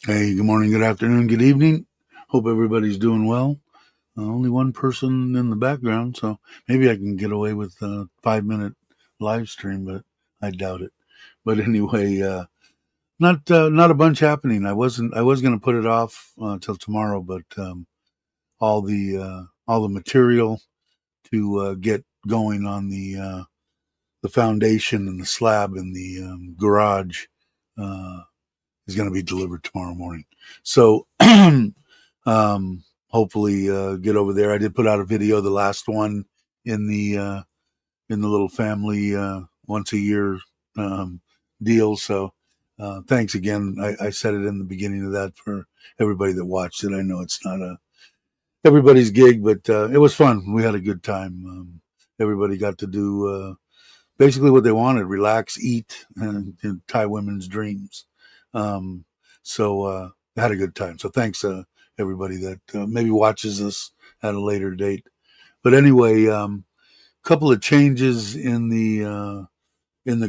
Hey, good morning, good afternoon, good evening. Hope everybody's doing well. Only one person in the background, so maybe I can get away with a 5 minute live stream, but I doubt it. But anyway, not a bunch happening. I was going to put it off till tomorrow, but all the material to get going on the foundation and the slab in the garage uh, is going to be delivered tomorrow morning. So hopefully get over there. I did put out a video, the last one in the little family once a year um, deal. So thanks again. I said it in the beginning of that for everybody that watched it. I know it's not everybody's gig, but it was fun. We had a good time. Everybody got to do basically what they wanted: relax, eat, and tie women's dreams. Um, so I had a good time. So thanks, everybody that maybe watches this at a later date. But anyway, couple of changes in the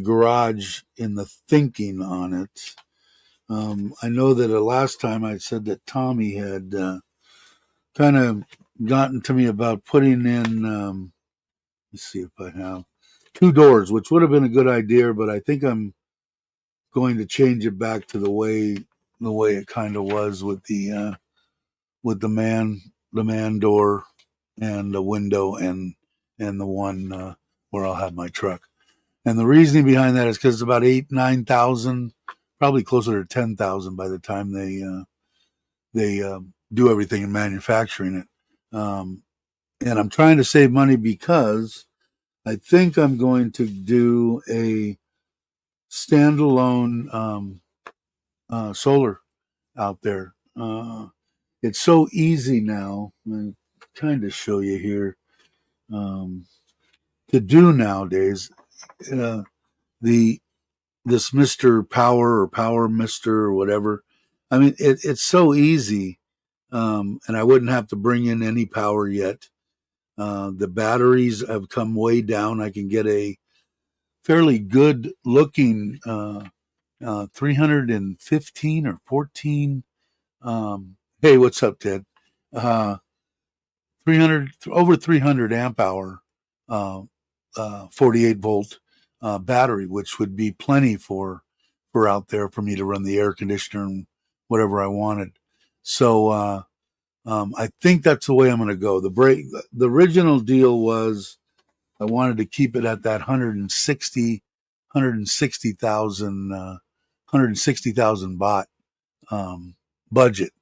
garage in the thinking on it. I know that last time I said that Tommy had kind of gotten to me about putting in. Let's see if I have two doors, which would have been a good idea, but I think I'm going to change it back to the way it kind of was with the man door and the window and the one where I'll have my truck. And the reasoning behind that is because it's about 8-9 thousand, probably closer to 10,000 by the time they do everything in manufacturing it. And I'm trying to save money because I think I'm going to do a standalone solar out there. It's so easy now. I'm trying to show you here um, to do nowadays. Uh, the this Mister Power or Power Mister or whatever. I mean, it's so easy, and I wouldn't have to bring in any power yet. The batteries have come way down. I can get a fairly good looking 315 or 14. Hey, what's up, Ted? 300 over 300 amp hour, uh, 48 volt battery, which would be plenty for out there for me to run the air conditioner and whatever I wanted. So I think that's the way I'm going to go. The original deal was I wanted to keep it at that 160,000 baht budget.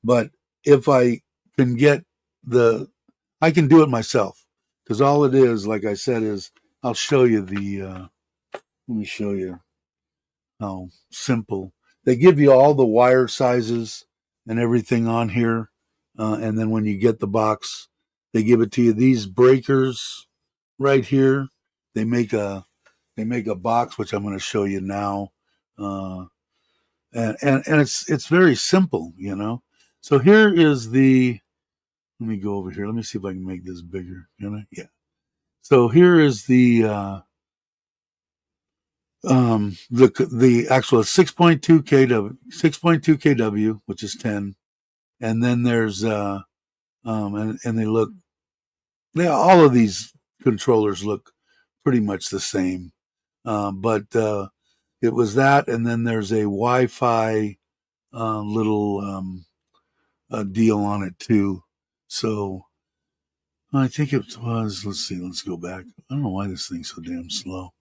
But if I can get the, I can do it myself because all it is, like I said, is I'll show you let me show you how simple. They give you all the wire sizes and everything on here. And then when you get the box, they give it to you. These breakers right here, they make a, they make a box, which I'm going to show you now. Uh, and it's very simple, you know. So here is the, let me go over here. Let me see if I can make this bigger. Can I? Yeah. So here is the actual 6.2 kW, 6.2 kW, which is 10, and then there's and they look, they all of these controllers look pretty much the same, but it was that, and then there's a Wi-Fi little deal on it too. So I think it was. Let's see. Let's go back. I don't know why this thing's so damn slow.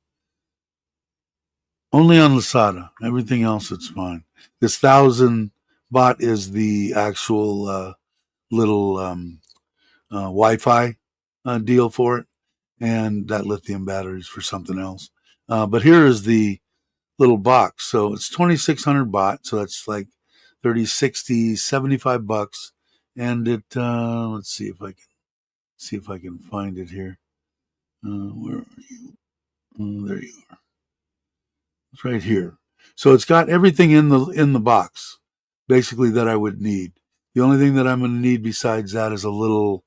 Only on Lasada. Everything else, it's fine. This 1,000 baht is the actual little Wi-Fi deal for it, and that lithium batteries for something else. But here is the little box. So it's 2,600 baht. So that's like 30, 60, 75 bucks. And it, let's see if I can find it here. Where are you? Oh, there you are. It's right here. So it's got everything in the box, basically that I would need. The only thing that I'm going to need besides that is a little.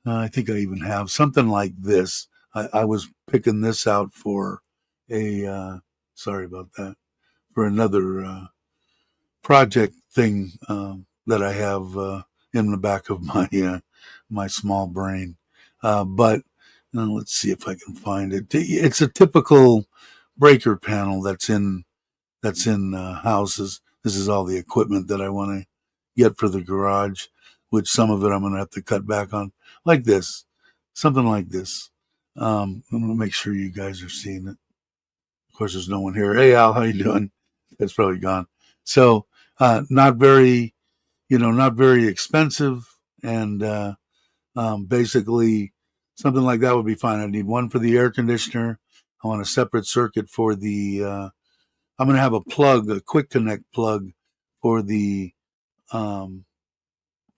I think I even have something like this. I was picking this out for a. Sorry about that. For another project thing that I have in the back of my my small brain. But let's see if I can find it. It's a typical breaker panel that's in houses. This is all the equipment that I want to get for the garage, which some of it I'm going to have to cut back on, like this, something like this. I'm going to make sure you guys are seeing it. Of course, there's no one here. Hey, Al, how you doing? It's probably gone. So, not very, not very expensive, and basically something like that would be fine. I need one for the air conditioner. I want a separate circuit for the. I'm going to have a plug, a quick connect plug, for the um,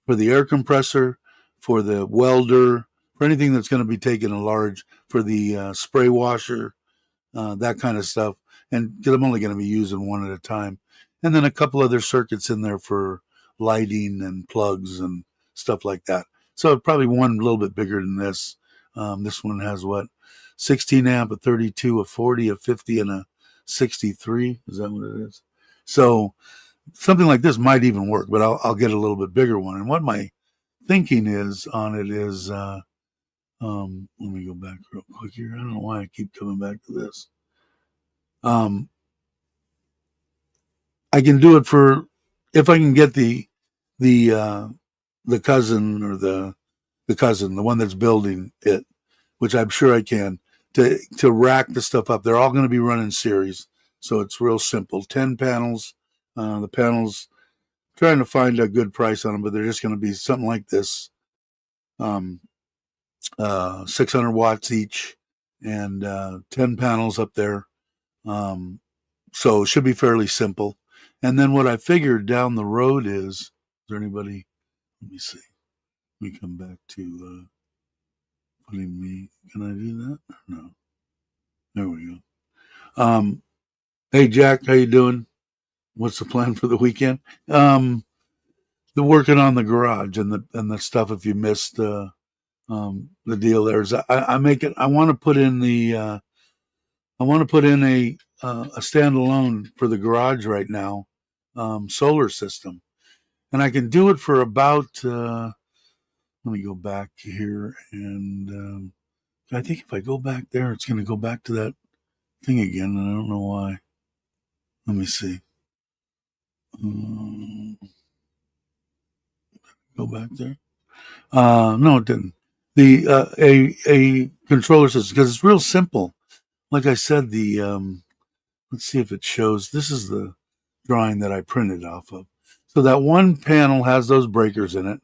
air compressor, for the welder, for anything that's going to be taken a large, for the spray washer, that kind of stuff. And because I'm only going to be using one at a time. And then a couple other circuits in there for lighting and plugs and stuff like that. So probably one a little bit bigger than this. This one has what? 16 amp, a 32, a 40, a 50, and a 63. Is that what it is? So something like this might even work, but I'll get a little bit bigger one. And what my thinking is on it is, let me go back real quick here. I don't know why I keep coming back to this. I can do it for, if I can get the cousin or the cousin, the one that's building it, which I'm sure I can, to rack the stuff up. They're all going to be running series, so it's real simple. 10 panels. The panels, trying to find a good price on them, but they're just going to be something like this. 600 watts each, and 10 panels up there. So it should be fairly simple. And then what I figured down the road is there anybody? Let me see. Let me come back to putting me. Can I do that? No. There we go. Hey Jack, how you doing? What's the plan for the weekend? The working on the garage and the stuff. If you missed the deal, there's I make it. I want to put in a standalone for the garage right now, solar system, and I can do it for about. Let me go back here, and I think if I go back there, it's going to go back to that thing again, and I don't know why. Let me see. Go back there. No, it didn't. The a controller system, because it's real simple. Like I said, the let's see if it shows. This is the drawing that I printed off of. So that one panel has those breakers in it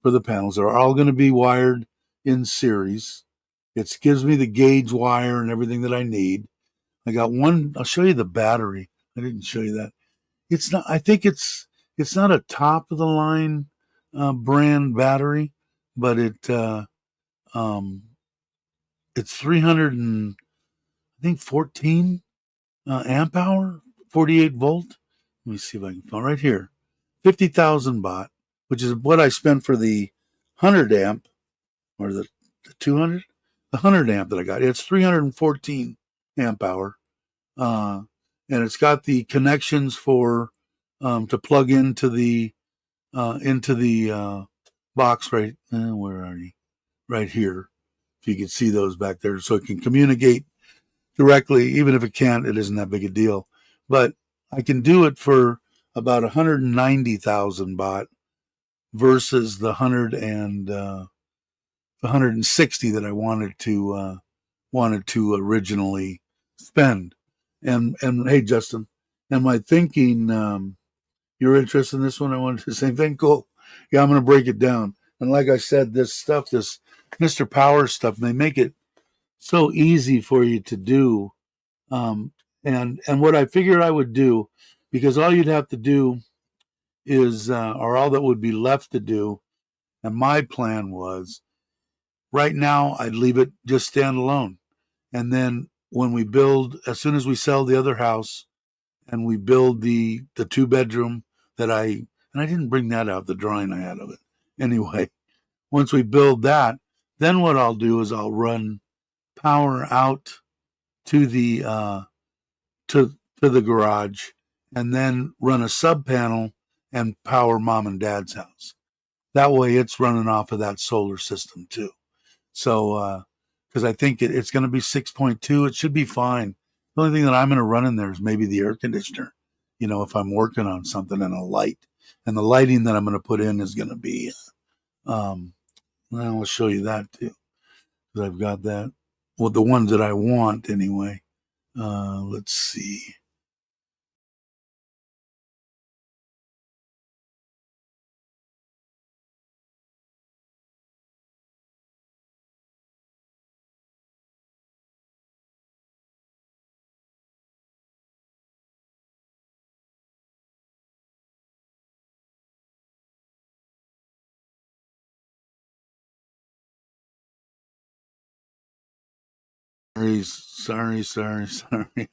for the panels. They're all going to be wired in series. It gives me the gauge wire and everything that I need. I got one. I'll show you the battery. I didn't show you that. It's not. I think it's not a top of the line brand battery, but it's 300 and I think 14 amp hour, 48 volt. Let me see if I can find right here. 50,000 baht, which is what I spent for the 100 amp or the 200, the 100 amp that I got. It's 314 amp hour, and it's got the connections for to plug into the box right. Where are you? Right here. If you can see those back there, so it can communicate directly. Even if it can't, it isn't that big a deal. But I can do it for about 190,000 baht versus the 160 that I wanted to originally spend. And hey, Justin, am I thinking you're interested in this one? I wanted to say, thing. Cool. Yeah, I'm going to break it down. And like I said, this stuff, this Mr. Power stuff, they make it so easy for you to do. And what I figured I would do, because all you'd have to do is, or all that would be left to do, and my plan was, right now I'd leave it just standalone, and then when we build, as soon as we sell the other house, and we build the 2-bedroom that and I didn't bring that out, the drawing I had of it. Anyway, once we build that, then what I'll do is I'll run power out to the to the garage, and then run a sub panel and power mom and dad's house. That way it's running off of that solar system too. So, because I think it's going to be 6.2, it should be fine. The only thing that I'm going to run in there is maybe the air conditioner, if I'm working on something, and a light. And the lighting that I'm going to put in is going to be, I'll show you that too, because I've got that. Well, the ones that I want anyway. Let's see. Sorry.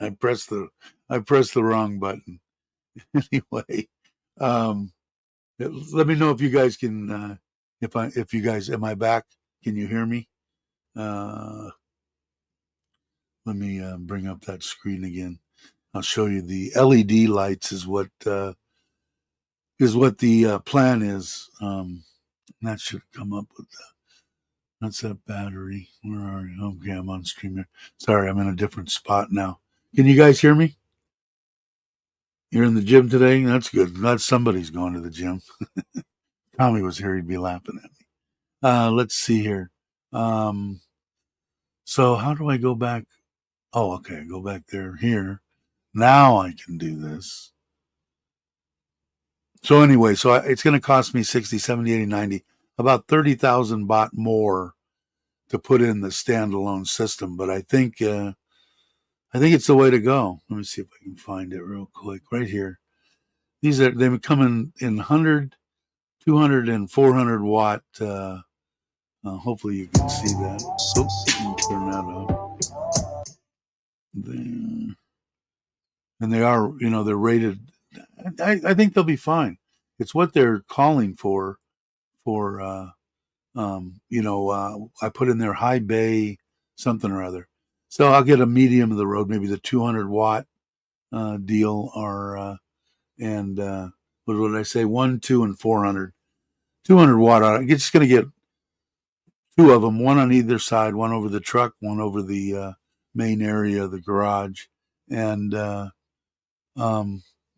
I pressed the wrong button. Anyway, um, let me know if you guys can, if you guys, am I back? Can you hear me? Uh, Let me bring up that screen again. I'll show you the LED lights is what the plan is. That should come up with that. That's that battery. Where are you? Okay, I'm on stream here. Sorry, I'm in a different spot now. Can you guys hear me? You're in the gym today? That's good. Glad somebody's going to the gym. Tommy was here, he'd be laughing at me. Let's see here. So how do I go back? Oh, okay, go back there. Here. Now I can do this. So anyway, it's going to cost me 60, 70, 80, 90, about 30,000 baht more to put in the standalone system. But I think it's the way to go. Let me see if I can find it real quick. Right here. They come in 100, 200, and 400 watt. Hopefully you can see that. Oops, let me turn that off. There. And they are, they're rated. I think they'll be fine. It's what they're calling for. I put in there high bay something or other. So I'll get a medium of the road, maybe the 200 watt deal, or what did I say? 1, 2, and 400. 200 watt. I'm just going to get two of them, one on either side, one over the truck, one over the main area of the garage, and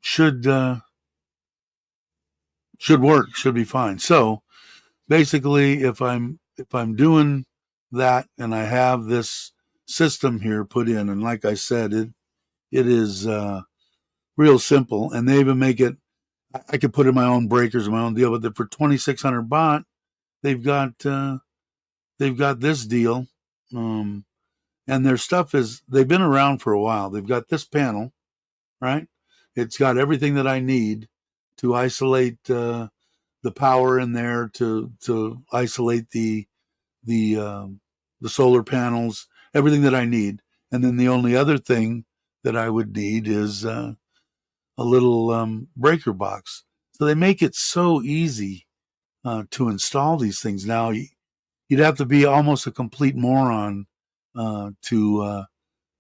should work. Should be fine. So basically, if I'm doing that and I have this system here put in, and like I said, it is real simple, and they even make it. I could put in my own breakers, my own deal, but for 2,600 baht, they've got this deal, and their stuff they've been around for a while. They've got this panel, right? It's got everything that I need to isolate the power in there, to isolate the solar panels, everything that I need. And then the only other thing that I would need is a little breaker box. So they make it so easy to install these things. Now you'd have to be almost a complete moron to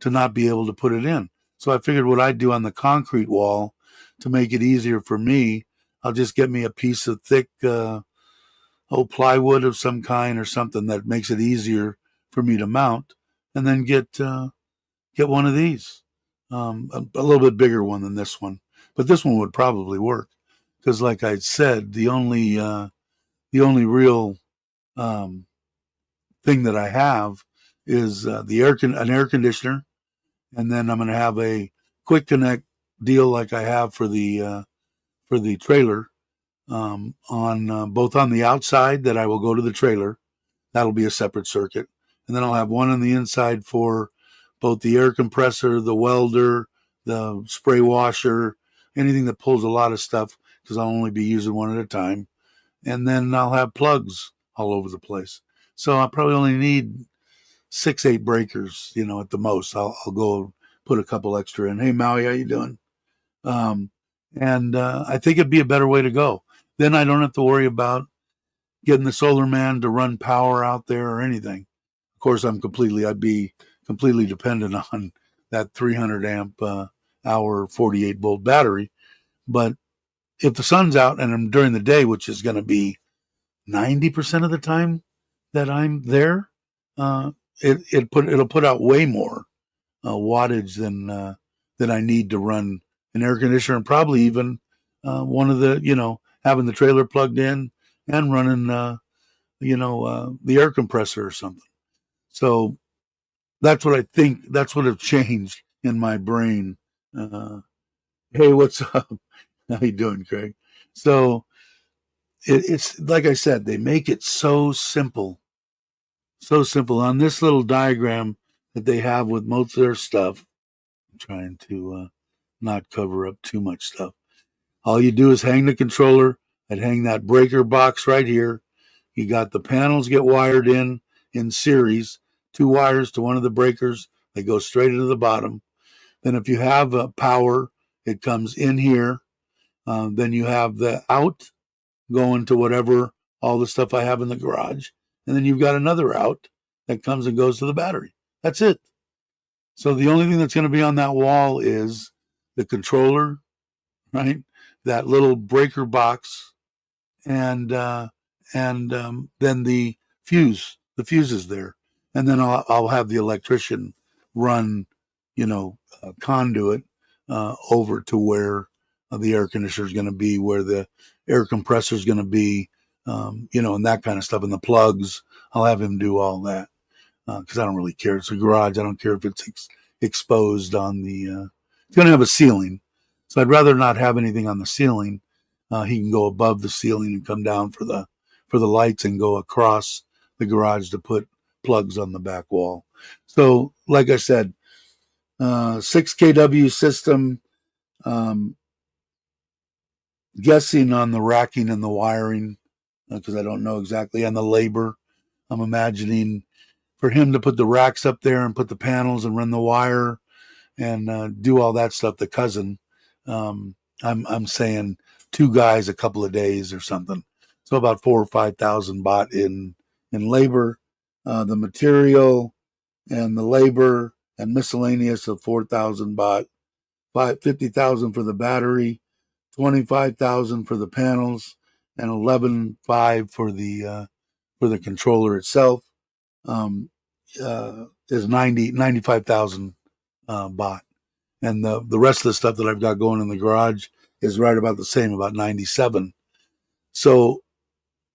not be able to put it in. So I figured what I'd do on the concrete wall to make it easier for me, I'll just get me a piece of thick plywood of some kind or something that makes it easier for me to mount, and then get one of these, a little bit bigger one than this one. But this one would probably work because, like I said, the only real thing that I have is an air conditioner, and then I'm going to have a quick connect deal like I have for the trailer, on both on the outside that I will go to the trailer. That'll be a separate circuit, and then I'll have one on the inside for both the air compressor, the welder, the spray washer, anything that pulls a lot of stuff, because I'll only be using one at a time. And then I'll have plugs all over the place. So I probably only need 6, 8 breakers, at the most. I'll go put a couple extra in. Hey, Maui, how you doing? And I think it'd be a better way to go. Then I don't have to worry about getting the solar man to run power out there or anything. Of course, I'd be completely dependent on that 300 amp hour 48 volt battery. But if the sun's out and I'm during the day, which is going to be 90% of the time that I'm there, uh, it'll put out way more wattage than I need to run an air conditioner, and probably even one of the, having the trailer plugged in and running the air compressor or something. So that's what I think. That's what have changed in my brain. Uh, hey, what's up? How you doing, Craig? So it's like I said, they make it so simple, so simple on this little diagram that they have with most of their stuff. I'm trying to not cover up too much stuff. All you do is hang the controller and hang that breaker box right here. You got the panels get wired in series, two wires to one of the breakers. They go straight into the bottom. Then if you have power, it comes in here. Then you have the out going to whatever, all the stuff I have in the garage. And then you've got another out that comes and goes to the battery. That's it. So the only thing that's going to be on that wall is the controller, right? That little breaker box, and then the fuse is there, and then I'll have the electrician run, conduit over to where the air conditioner is going to be, where the air compressor is going to be, and that kind of stuff, and the plugs. I'll have him do all that because I don't really care. It's a garage. I don't care if it's exposed on the. It's going to have a ceiling, so I'd rather not have anything on the ceiling. He can go above the ceiling and come down for the lights and go across the garage to put plugs on the back wall. So, like I said, 6 kW system. Guessing on the racking and the wiring because I don't know exactly, and the labor. I'm imagining for him to put the racks up there and put the panels and run the wire and do all that stuff. The cousin, I'm saying 2 guys, a couple of days or something. So about 4,000 or 5,000 baht in labor, the material and the labor and miscellaneous of 4,000 baht, 50,000 for the battery, 25,000 for the panels, and 11,500 for the controller itself. Is 95,000 baht. And the rest of the stuff that I've got going in the garage is right about the same, about 97. So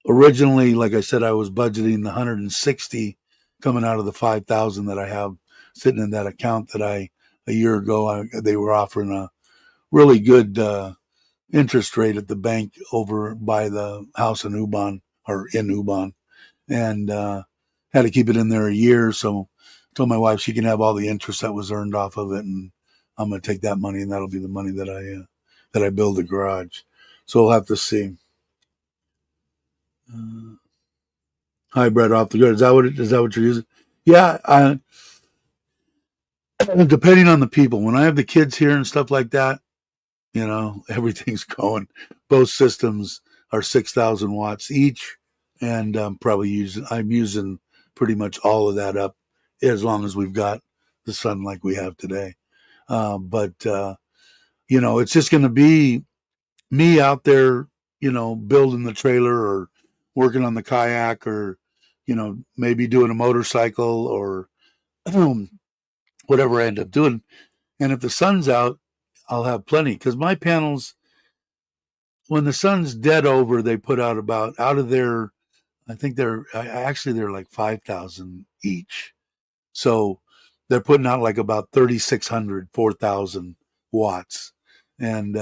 originally, like I said, I was budgeting the 160 coming out of the 5,000 that I have sitting in that account that a year ago, they were offering a really good interest rate at the bank over by the house in Ubon, and had to keep it in there a year. So I told my wife she can have all the interest that was earned off of it, and I'm going to take that money, and that'll be the money that I build the garage. So we'll have to see. Hi, Brett, off the grid. Is that what you're using? Yeah, depending on the people. When I have the kids here and stuff like that, everything's going. Both systems are 6,000 watts each, and I'm using pretty much all of that up as long as we've got the sun like we have today. But it's just going to be me out there, building the trailer or working on the kayak or, maybe doing a motorcycle or whatever I end up doing. And if the sun's out, I'll have plenty because my panels, when the sun's dead over, they put out about out of their, I think they're like 5,000 each. So they're putting out like about 3,600, 4,000 watts. And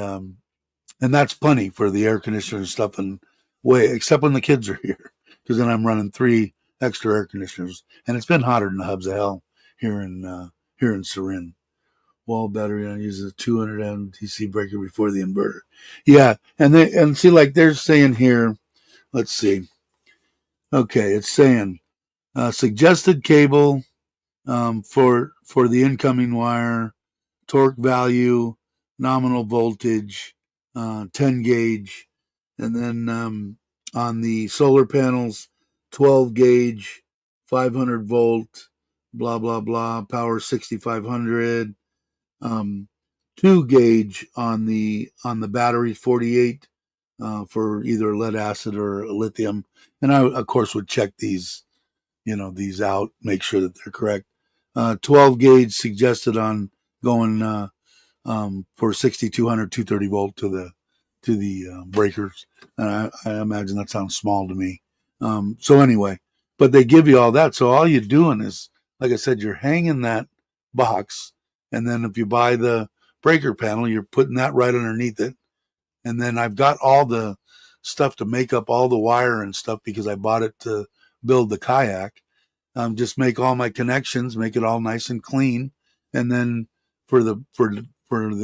that's plenty for the air conditioner and stuff and except when the kids are here, because then I'm running 3 extra air conditioners. And it's been hotter than the hubs of hell here in Surin. Wall battery on uses a 200 MTC breaker before the inverter. Yeah, and see, like they're saying here, let's see. Okay, it's saying suggested cable for the incoming wire, torque value, nominal voltage, 10 gauge, and then on the solar panels, 12 gauge, 500 volt, blah blah blah, power 6,500. 2 gauge on the battery, 48 for either lead acid or lithium. And I, of course, would check these, these out, make sure that they're correct. 12 gauge suggested on going for 6200, 230 volt to the breakers. And I imagine that sounds small to me. So anyway, but they give you all that. So all you're doing is, like I said, you're hanging that box. And then if you buy the breaker panel, you're putting that right underneath it. And then I've got all the stuff to make up all the wire and stuff because I bought it to build the kayak. Just make all my connections, make it all nice and clean. And then for the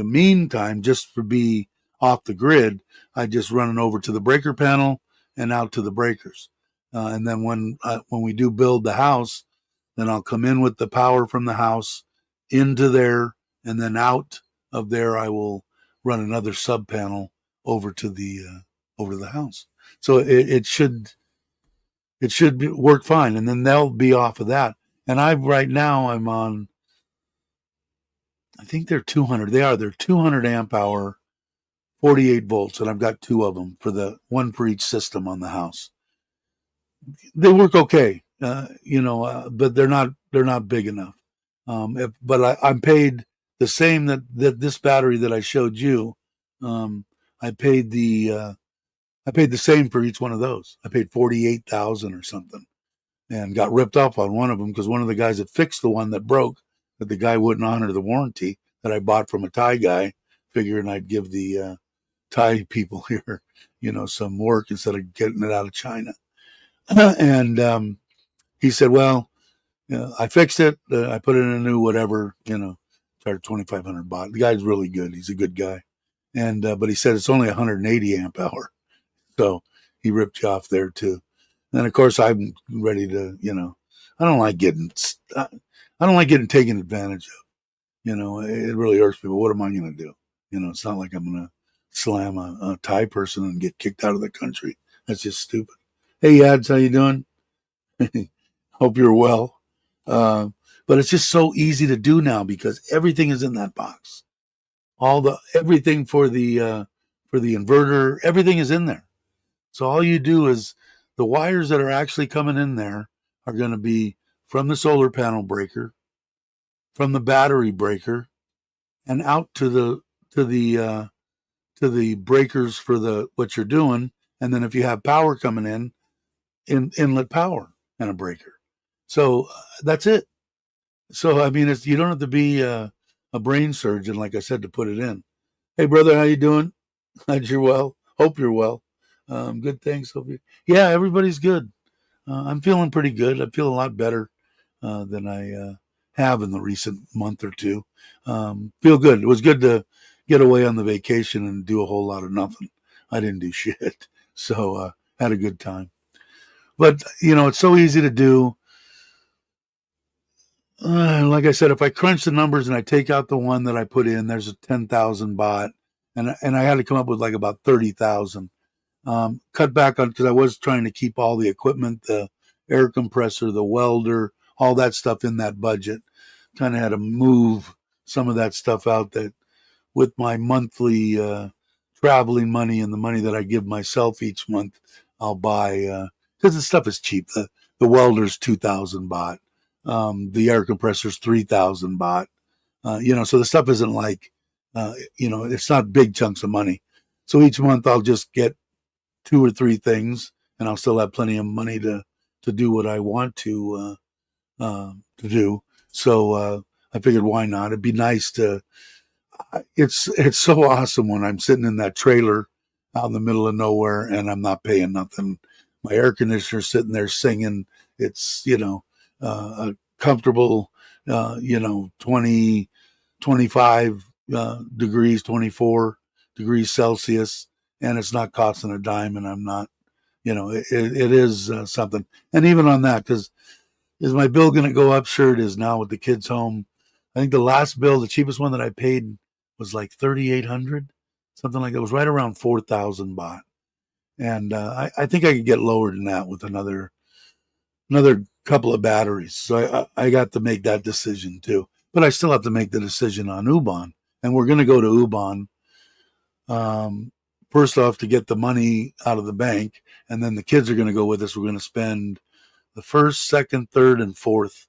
meantime, just for be off the grid, I just run it over to the breaker panel and out to the breakers. And then when we do build the house, then I'll come in with the power from the house into there, and then out of there I will run another sub panel over to the house. So it should work fine, and then they'll be off of that. And right now I'm on, I think they're 200. They're 200 amp hour, 48 volts, and I've got two of them one for each system on the house. They work okay, but they're not big enough. But I'm paid the same that this battery that I showed you. I paid the same for each one of those. I paid $48,000 or something, and got ripped off on one of them because one of the guys that fixed the one that broke, that the guy wouldn't honor the warranty that I bought from a Thai guy, figuring I'd give the Thai people here, some work instead of getting it out of China. And he said, well, I fixed it. I put it in a new whatever, charged 2,500 baht. The guy's really good. He's a good guy. And but he said it's only 180 amp hour. So he ripped you off there too. And of course I'm ready to, I don't like getting taken advantage of. It really irks me. But what am I going to do? It's not like I'm going to slam a Thai person and get kicked out of the country. That's just stupid. Hey, Yads, how you doing? Hope you're well. But it's just so easy to do now because everything is in that box. Everything for the inverter, everything is in there. So all you do is the wires that are actually coming in there are going to be from the solar panel breaker, from the battery breaker, and out to the breakers for what you're doing. And then if you have power coming in inlet power and a breaker. So that's it. So I mean, you don't have to be a brain surgeon, like I said, to put it in. Hey, brother, how you doing? Glad you're well. Hope you're well. Good, thanks. Yeah, everybody's good. I'm feeling pretty good. I feel a lot better than I have in the recent month or two. Feel good. It was good to get away on the vacation and do a whole lot of nothing. I didn't do shit. So had a good time. But, it's so easy to do. Like I said, if I crunch the numbers and I take out the one that I put in, there's a 10,000 baht. And I had to come up with like about 30,000. Cut back on, because I was trying to keep all the equipment, the air compressor, the welder, all that stuff in that budget. Kind of had to move some of that stuff out that with my monthly traveling money and the money that I give myself each month, I'll buy, because the stuff is cheap. The welder's 2,000 baht. The air compressor's 3,000 baht. So the stuff isn't like, it's not big chunks of money. So each month I'll just get 2 or 3 things, and I'll still have plenty of money to do what I want to do. So I figured, why not? It'd be nice to. It's so awesome when I'm sitting in that trailer out in the middle of nowhere and I'm not paying nothing. My air conditioner's sitting there singing. It's a comfortable 20, 25 degrees, 24 degrees Celsius, and it's not costing a dime, and I'm not, it is something. And even on that, because is my bill going to go up? Sure it is now with the kids home. I think the last bill, the cheapest one that I paid was like 3,800, something like that. It was right around 4,000 baht. And I think I could get lower than that with another couple of batteries. So I got to make that decision too. But I still have to make the decision on U-Bahn. And we're going to go to U-Bahn first off, to get the money out of the bank, and then the kids are going to go with us. We're going to spend the first, second, third, and fourth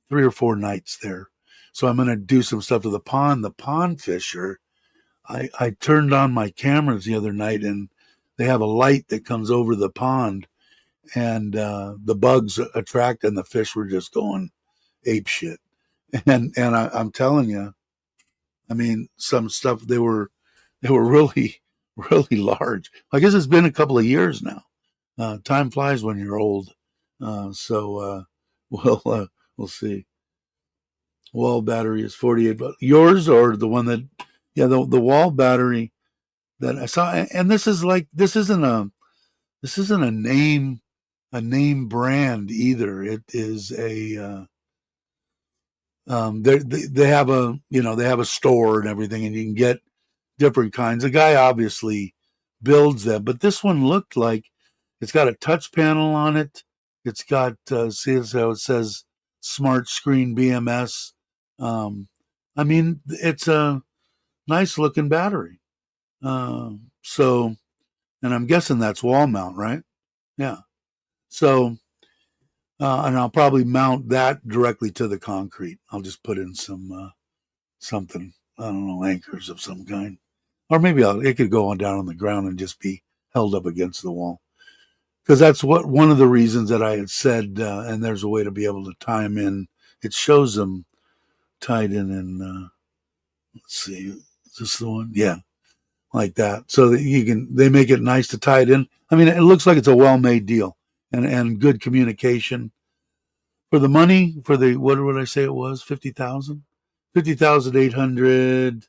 3 or 4 nights there. So I'm going to do some stuff to the pond. The pond fisher, I turned on my cameras the other night, and they have a light that comes over the pond, and the bugs attract, and the fish were just going ape shit. And I'm telling you, I mean, some stuff they were really really large. I guess it's been a couple of years now. Time flies when you're old. So we'll see. Wall battery is 48. But yours or the one that, yeah, the wall battery that I saw, and this isn't a name brand either. It is a they have a they have a store and everything, and you can get different kinds. The guy obviously builds them, but this one looked like it's got a touch panel on it. It's got see how it says Smart Screen BMS. Um, I mean, it's a nice looking battery. So, and I'm guessing that's wall mount, right? Yeah. So, and I'll probably mount that directly to the concrete. I'll just put in some something, I don't know, anchors of some kind, or maybe it could go on down on the ground and just be held up against the wall. Because that's what one of the reasons that I had said, and there's a way to be able to tie them in. It shows them tied in, let's see, is this the one? Yeah, like that. So that they make it nice to tie it in. I mean, it looks like it's a well-made deal and good communication. For the money, for the, what would I say it was? 50,000? 50,800.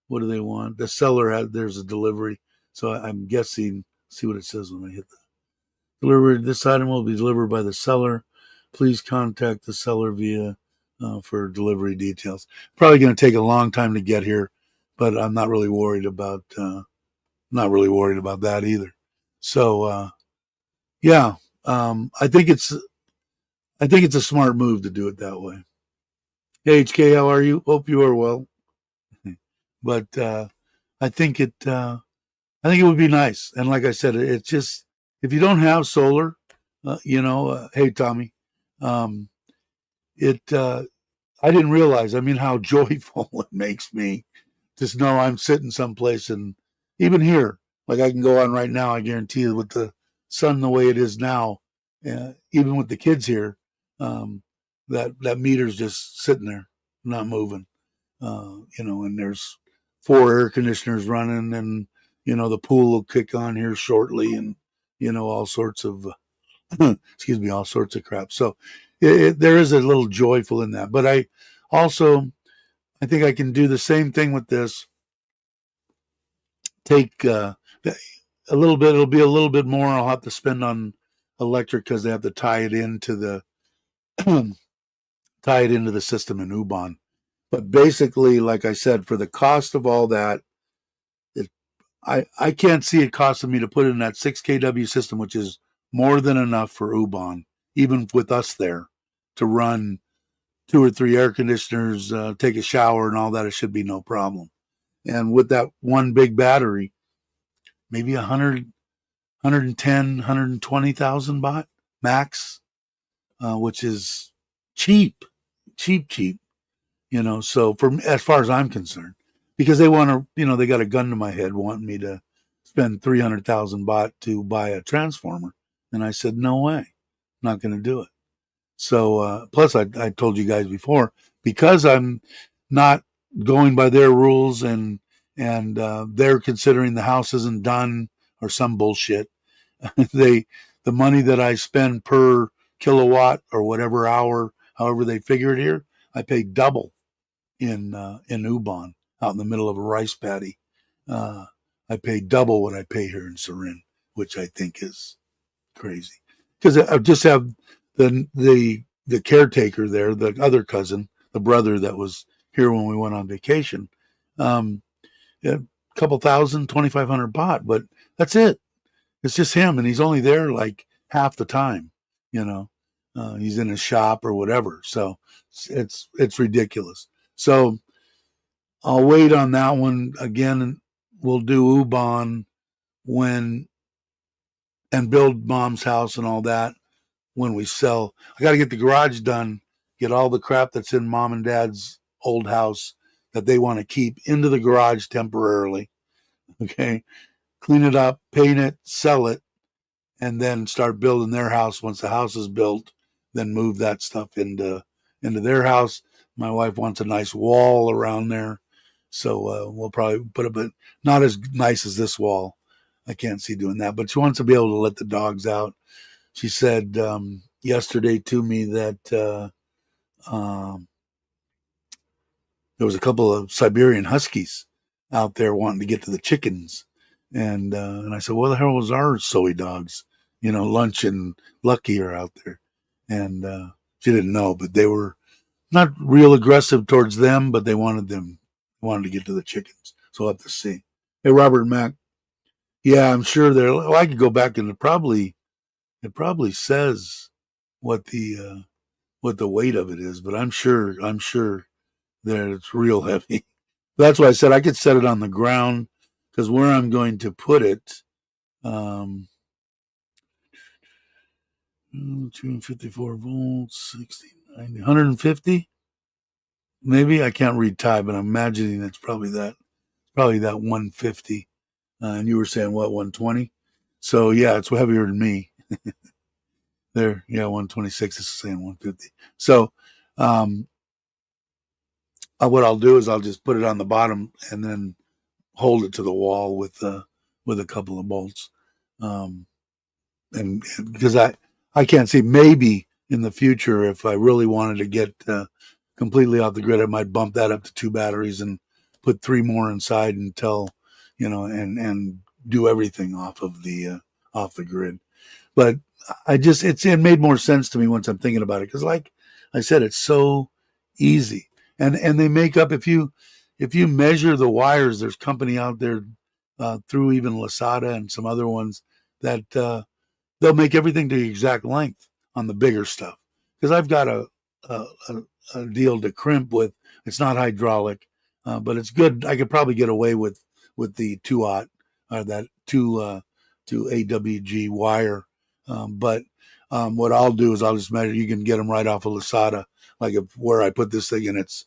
What do they want? The seller there's a delivery. So I'm guessing, see what it says when I hit the delivery. This item will be delivered by the seller. Please contact the seller via for delivery details. Probably going to take a long time to get here, but I'm not really worried about that either. So yeah, I think it's a smart move to do it that way. Hey HK, how are you? Hope you are well. But I think it would be nice. And like I said, it's just, if you don't have solar, hey Tommy, um, I didn't realize, I mean, how joyful it makes me just know I'm sitting someplace, and even here, like I can go on right now, I guarantee you, with the sun the way it is now, even with the kids here, um, that meter's just sitting there, not moving. And there's 4 air conditioners running, and the pool will kick on here shortly, and all sorts of excuse me, all sorts of crap. So there is a little joyful in that, but I think I can do the same thing with this. Take a little bit. It'll be a little bit more I'll have to spend on electric, because they have to tie it into the system in Ubon. But basically, like I said, for the cost of all that, I can't see it costing me to put in that 6 kW system, which is more than enough for Ubon, even with us there, to run 2 or 3 air conditioners, take a shower and all that. It should be no problem. And with that one big battery, maybe 100, 110, 120,000 baht max, which is cheap, cheap. So as far as I'm concerned, because they want to, they got a gun to my head wanting me to spend 300,000 baht to buy a transformer. And I said, no way, I'm not going to do it. So, plus I told you guys before, because I'm not going by their rules, and they're considering the house isn't done or some bullshit. The money that I spend per kilowatt or whatever hour, however they figure it here, I pay double in Ubon, out in the middle of a rice paddy. I pay double what I pay here in Surin, which I think is crazy. Because I just have the caretaker there, the other cousin, the brother that was here when we went on vacation. A couple thousand, 2,500 baht, but that's it. It's just him, and he's only there like half the time. He's in his shop or whatever. So it's ridiculous. So I'll wait on that one again. We'll do Ubon when and build mom's house and all that when we sell. I got to get the garage done, get all the crap that's in mom and dad's old house that they want to keep into the garage temporarily. Okay. Clean it up, paint it, sell it, and then start building their house. Once the house is built, then move that stuff into their house. My wife wants a nice wall around there, so we'll probably put it, but not as nice as this wall. I can't see doing that, but she wants to be able to let the dogs out. She said yesterday to me that there was a couple of Siberian Huskies out there wanting to get to the chickens, and I said, "What the hell was our soy dogs? You know, Lunch and Lucky are out there," and she didn't know, but they were not real aggressive towards them, but they wanted to get to the chickens. So we'll have to see. Hey, Robert and Mac. Yeah, I'm sure there. Well, I could go back and it probably says what the weight of it is, but I'm sure that it's real heavy. That's why I said I could set it on the ground because where I'm going to put it, 254 volts, 60, 90, 150. Maybe I can't read Thai, but I'm imagining it's probably that 150. And you were saying what, 120? So yeah, it's heavier than me. There, yeah, 126 is saying 150. So um, what I'll do is I'll just put it on the bottom and then hold it to the wall with a couple of bolts. Um, and because I can't see, maybe in the future if I really wanted to get completely off the grid, I might bump that up to 2 batteries and put 3 more inside until and do everything off the grid. But it made more sense to me once I'm thinking about it because, like I said, it's so easy, and they make up if you measure the wires. There's company out there through even Lasada and some other ones that they'll make everything to the exact length on the bigger stuff. Because I've got a, a deal to crimp with. It's not hydraulic, but it's good. I could probably get away with the 2-aught or that 2 AWG wire. But what I'll do is I'll just measure. You can get them right off of Lasada. Like if where I put this thing and it's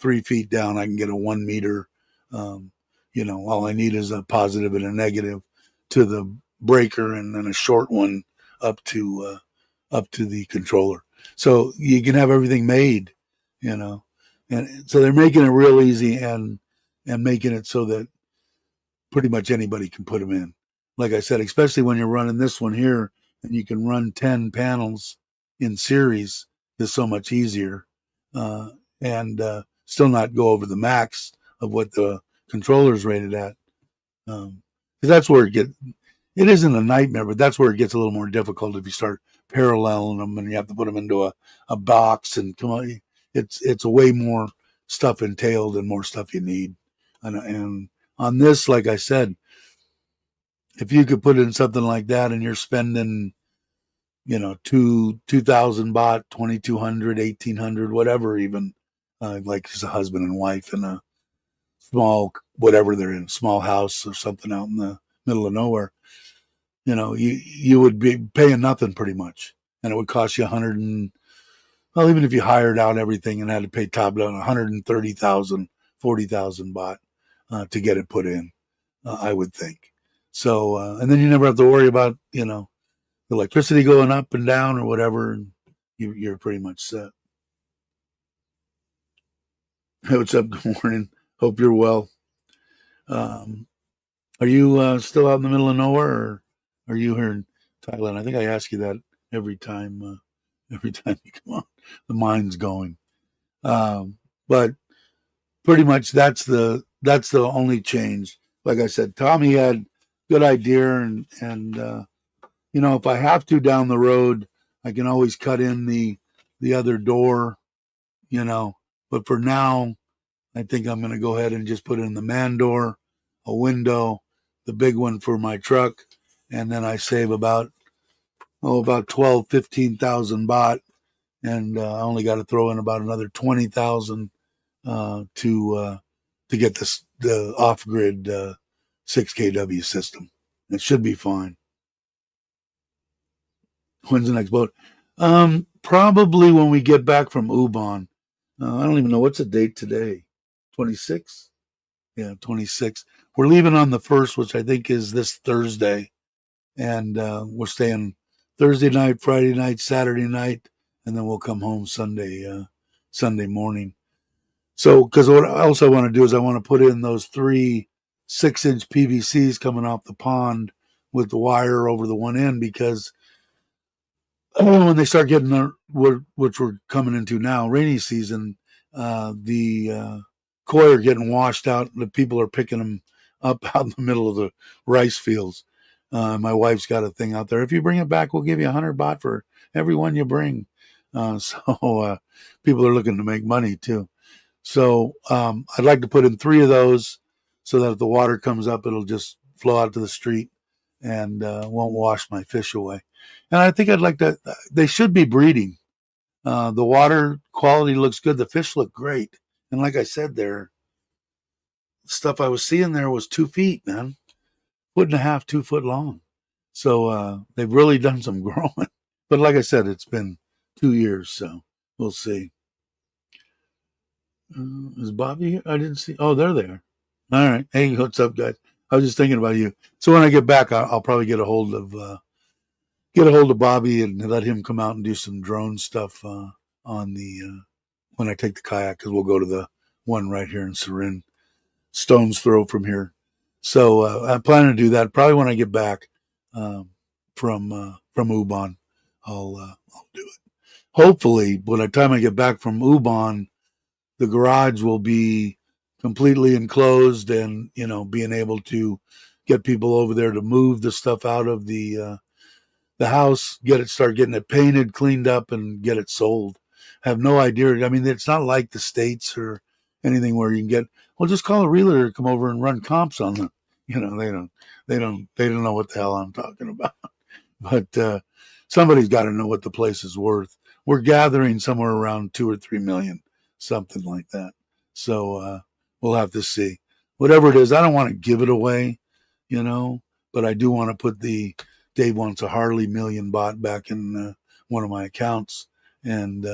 3 feet down, I can get a 1 meter. All I need is a positive and a negative to the breaker, and then a short one up to the controller. So you can have everything made, and so they're making it real easy and making it so that pretty much anybody can put them in. Like I said, especially when you're running this one here, and you can run 10 panels in series, is so much easier, and still not go over the max of what the controller's rated at. Because that's where it isn't a nightmare, but that's where it gets a little more difficult if you start paralleling them and you have to put them into a box and come on. It's a way more stuff entailed and more stuff you need. And on this, like I said, if you could put in something like that and you're spending, 2,000 baht, 2,200, 1,800, whatever, even like as a husband and wife in a small, whatever they're in, small house or something out in the middle of nowhere, you would be paying nothing pretty much, and it would cost you 100 and well, even if you hired out everything and had to pay top down 130,000, 40,000 baht to get it put in, I would think. So, and then you never have to worry about the electricity going up and down or whatever, and you're pretty much set. Hey, what's up? Good morning. Hope you're well. Um, Are you still out in the middle of nowhere, or are you here in Thailand? I think I ask you that every time. Every time you come on, the mind's going. But pretty much that's the only change. Like I said, Tommy had good idea, and if I have to down the road, I can always cut in the other door. But for now, I think I'm going to go ahead and just put in the man door, a window, the big one for my truck, and then I save about 12, 15,000 baht, and I only got to throw in about another 20,000 to get the off grid 6 kW system. It should be fine. When's the next boat? Probably when we get back from Ubon. I don't even know what's the date today. 26? Yeah, 26. We're leaving on the 1st, which I think is this Thursday. And we're staying Thursday night, Friday night, Saturday night, and then we'll come home Sunday morning. So, because what else I want to do is I want to put in those 3 6-inch PVCs coming off the pond with the wire over the one end, because when they start getting which we're coming into now, rainy season, the koi are getting washed out. The people are picking them up out in the middle of the rice fields. My wife's got a thing out there. If you bring it back, we'll give you 100 baht for every one you bring. So people are looking to make money too. So I'd like to put in 3 of those so that if the water comes up, it'll just flow out to the street and won't wash my fish away. And I think I'd like to, they should be breeding. The water quality looks good. The fish look great. And like I said, there, stuff I was seeing there was 2 feet, man. 1.5 2 foot long. So they've really done some growing. But like I said, it's been 2 years, so we'll see. Is Bobby here? I didn't see. Oh, they're there. All right. Hey, what's up, guys? I was just thinking about you. So when I get back, I'll probably get a hold of Bobby and let him come out and do some drone stuff on the when I take the kayak, because we'll go to the one right here in Surin, stone's throw from here. So I'm planning to do that probably when I get back from Ubon. I'll do it. Hopefully, by the time I get back from Ubon, the garage will be completely enclosed, and being able to get people over there to move the stuff out of the house, start getting it painted, cleaned up, and get it sold. I have no idea. I mean, it's not like the States or anything where you can get, well, just call a realtor to come over and run comps on them. They don't know what the hell I'm talking about. But somebody's got to know what the place is worth. We're gathering somewhere around 2 or 3 million, something like that. So we'll have to see. Whatever it is, I don't want to give it away, but I do want to put Dave wants a Harley million baht back in one of my accounts. And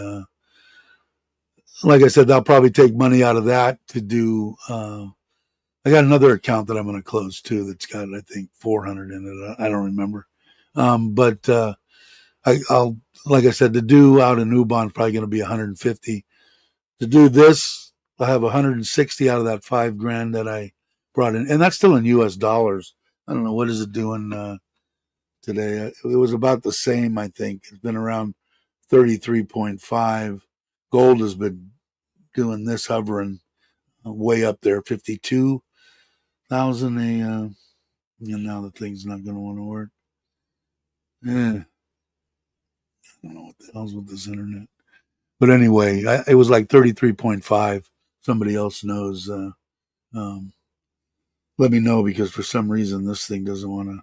like I said, I'll probably take money out of that to do. I got another account that I'm going to close too that's got, I think, 400 in it. I don't remember. But I'll, like I said, to do out in Ubon, probably going to be 150. To do this, I'll have 160 out of that $5,000 that I brought in. And that's still in US dollars. I don't know. What is it doing today? It was about the same, I think. It's been around 33.5. Gold has been doing this, hovering way up there, 52,000. Now the thing's not going to want to work. I don't know what the hell's with this internet. But anyway, it was like 33.5. Somebody else knows. Let me know, because for some reason this thing doesn't want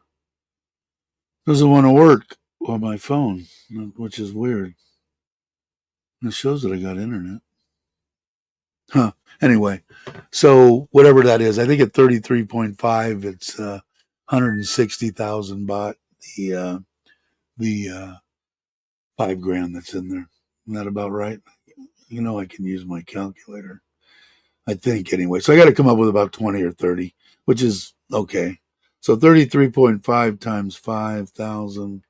to work on my phone, which is weird. It shows that I got internet. Anyway, so whatever that is, I think at 33.5, it's 160,000 baht. The $5,000 that's in there. Isn't that about right? I can use my calculator, I think, anyway. So I got to come up with about 20 or 30, which is okay. So 33.5 times 5,000.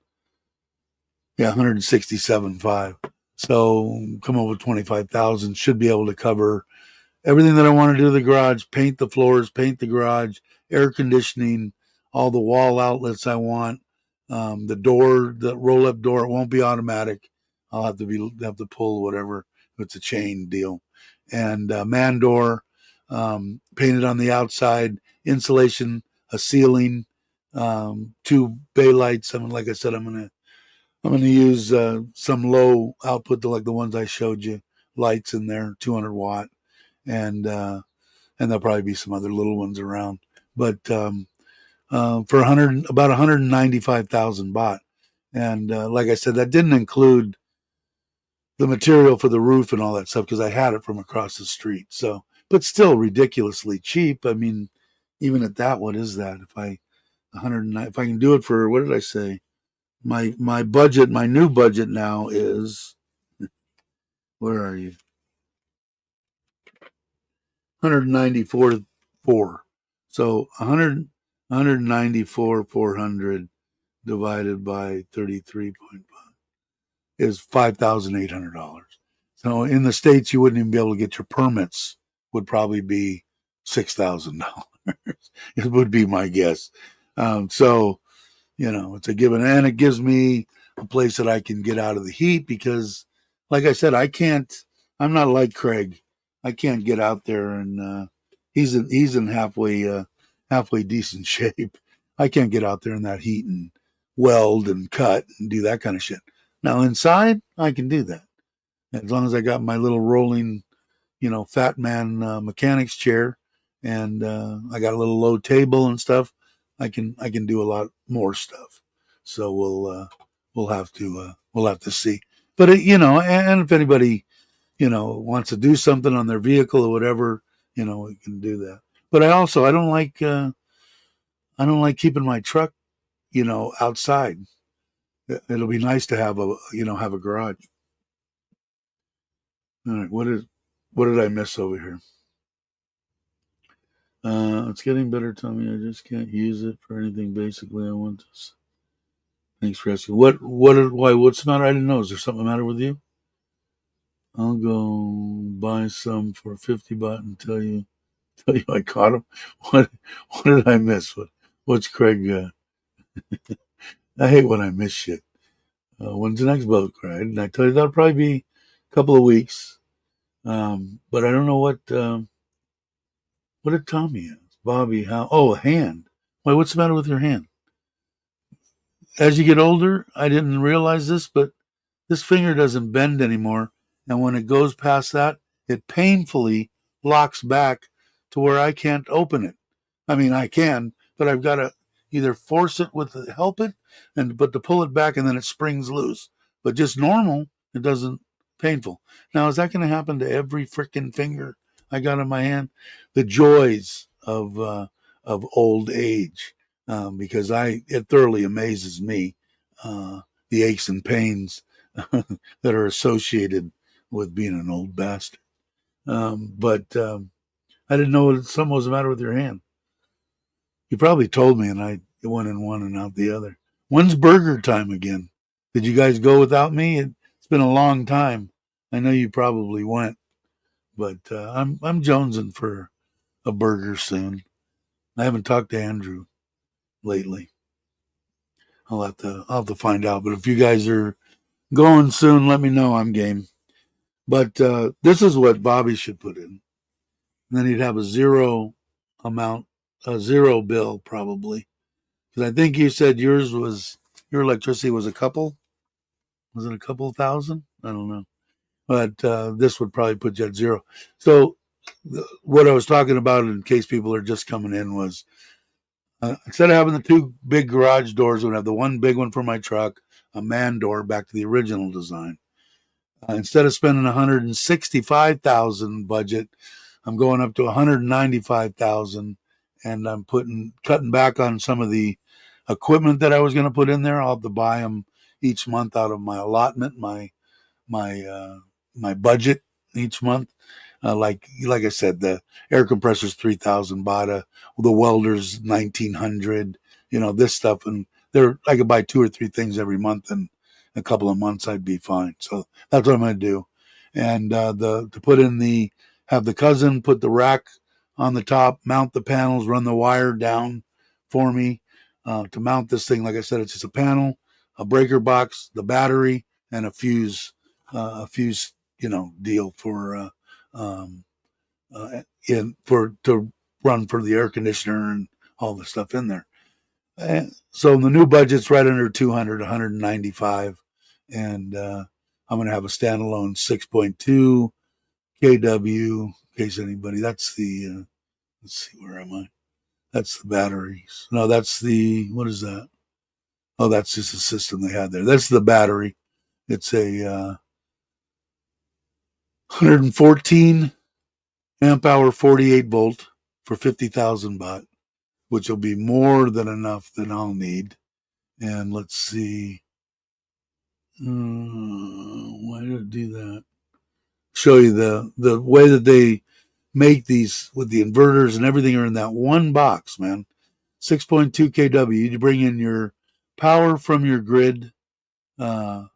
Yeah, 167.5. So come up with 25,000. Should be able to cover everything that I want to do to the garage, paint the floors, paint the garage, air conditioning, all the wall outlets I want. The door, the roll-up door, it won't be automatic. I'll have to pull whatever. It's a chain deal. And man door, painted on the outside, insulation, a ceiling, 2 bay lights. Like I said, I'm gonna use some low output, like the ones I showed you, lights in there, 200 watt, and there'll probably be some other little ones around. But for about 195,000 baht, and like I said, that didn't include the material for the roof and all that stuff, because I had it from across the street. So, but still ridiculously cheap. I mean, even at that, what is that? If I 109. If I can do it for, what did I say? My budget, my new budget now is, where are you? 194.4. So 194,400 divided by 33.5 is $5,800. So in the States, you wouldn't even be able to get your permits, would probably be $6,000. It would be my guess. So, it's a given. And it gives me a place that I can get out of the heat because, like I said, I'm not like Craig. I can't get out there and he's in halfway decent shape. I can't get out there in that heat and weld and cut and do that kind of shit. Now inside, I can do that as long as I got my little rolling, fat man mechanics chair, and I got a little low table and stuff. I can do a lot more stuff. So we'll have to see. But and if anybody wants to do something on their vehicle or whatever, we can do that. But I don't like keeping my truck outside. It'll be nice to have a garage. All right, what did I miss over here? It's getting better, Tommy. I just can't use it for anything. Basically, I want this. Thanks for asking. Why? What's the matter? I didn't know. Is there something the matter with you? I'll go buy some for 50 baht and tell you I caught him. What did I miss? What's Craig? I hate when I miss shit. When's the next boat ride? And I tell you that'll probably be a couple of weeks. But I don't know what did Tommy ask? Bobby, how? Oh, a hand. Why? What's the matter with your hand? As you get older, I didn't realize this, but this finger doesn't bend anymore. And when it goes past that, it painfully locks back to where I can't open it. I mean, I can, but I've got to either force it help it, but to pull it back and then it springs loose. But just normal, it doesn't painful. Now, is that going to happen to every freaking finger I got in my hand? The joys of old age, because it thoroughly amazes me, the aches and pains that are associated with being an old bastard. But I didn't know something was the matter with your hand. You probably told me, and I went in one and out the other. When's burger time again? Did you guys go without me? It's been a long time. I know you probably went, but I'm jonesing for a burger soon. I haven't talked to Andrew lately. I'll have to find out. But if you guys are going soon, let me know. I'm game. But this is what Bobby should put in. And then he'd have amount, a zero bill probably. Because I think you said your electricity was a couple. Was it a couple thousand? I don't know. But this would probably put you at zero. So what I was talking about, in case people are just coming in, was instead of having the two big garage doors, I would have the one big one for my truck, a man door back to the original design. Instead of spending 165,000 budget, I'm going up to 195,000, and I'm cutting back on some of the equipment that I was going to put in there. I'll have to buy them each month out of my allotment, my budget each month. Like I said, the air compressor's 3,000 baht, the welder's 1,900. This stuff, and I could buy 2 or 3 things every month, and a couple of months I'd be fine. So that's what I'm going to do. And have the cousin put the rack on the top, mount the panels, run the wire down for me to mount this thing. Like I said, it's just a panel, a breaker box, the battery, and a fuse deal for to run for the air conditioner and all the stuff in there. So the new budget's right under 200, 195, and I'm going to have a standalone 6.2 kW. In case anybody, that's the let's see, where am I? That's the batteries. No, that's what is that? Oh, that's just the system they had there. That's the battery. It's a 114 amp hour, 48 volt for 50,000 baht. which will be more than enough that I'll need. And let's see. Why did it do that? Show you the way that they make these with the inverters and everything are in that one box, man. 6.2 kW. You bring in your power from your grid, and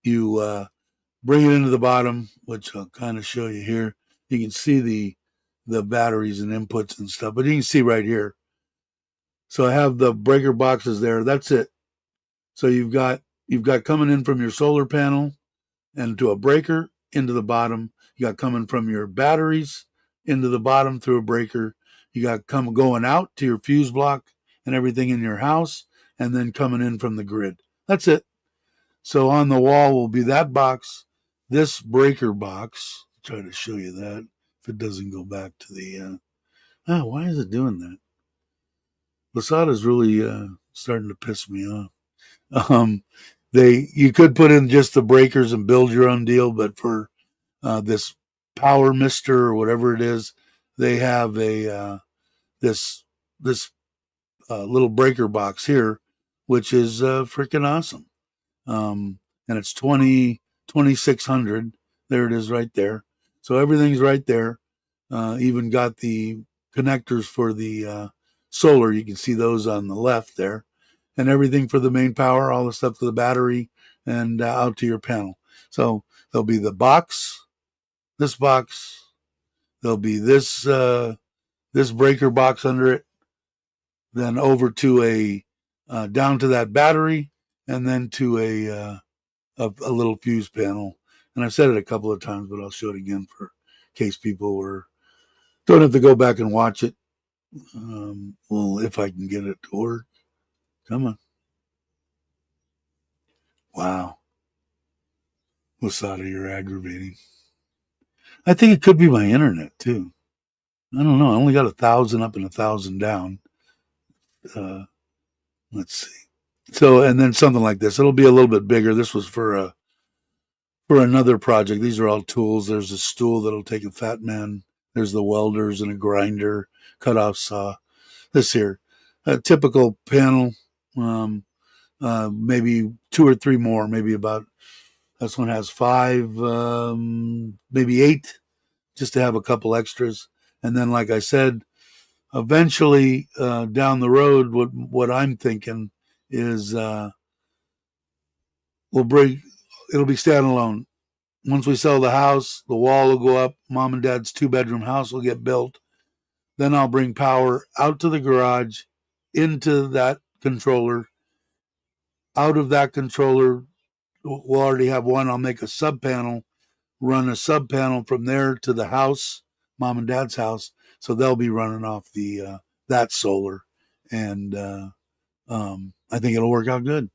you bring it into the bottom, which I'll kind of show you here. You can see the batteries and inputs and stuff, but you can see right here. So I have the breaker boxes there. That's it. So you've got coming in from your solar panel and to a breaker into the bottom. You got coming from your batteries into the bottom through a breaker. You got going out to your fuse block and everything in your house, and then coming in from the grid. That's it. So on the wall will be that box, this breaker box. I'll try to show you that if it doesn't go back to the. Why is it doing that? Lasada's really starting to piss me off. You could put in just the breakers and build your own deal, but for this Power Mister or whatever it is, they have a this little breaker box here, which is freaking awesome. And it's 2600. There it is right there. So everything's right there. Even got the connectors for the solar. You can see those on the left there. And everything for the main power, all the stuff for the battery and out to your panel. So there'll be the box, this box. There'll be this breaker box under it. Then over to a down to that battery, and then to a little fuse panel. And I've said it a couple of times, but I'll show it again for in case people don't have to go back and watch it. Well, if I can get it to work. Come on. Wow. Lasada, you're aggravating. I think it could be my internet too. I don't know. I only got 1,000 up and 1,000 down. Let's see. So, and then something like this. It'll be a little bit bigger. This was for another project. These are all tools. There's a stool that'll take a fat man. There's the welders and a grinder, cut-off saw. This here, a typical panel. Maybe 2 or 3 more. Maybe about. This one has 5, maybe 8, just to have a couple extras. And then, like I said, eventually down the road, what I'm thinking is it'll be standalone. Once we sell the house, the wall will go up. Mom and Dad's 2-bedroom house will get built. Then I'll bring power out to the garage, into that controller. Out of that controller, we'll already have one. I'll make a sub panel, run a sub panel from there to the house, Mom and Dad's house. So they'll be running off that solar, and I think it'll work out good.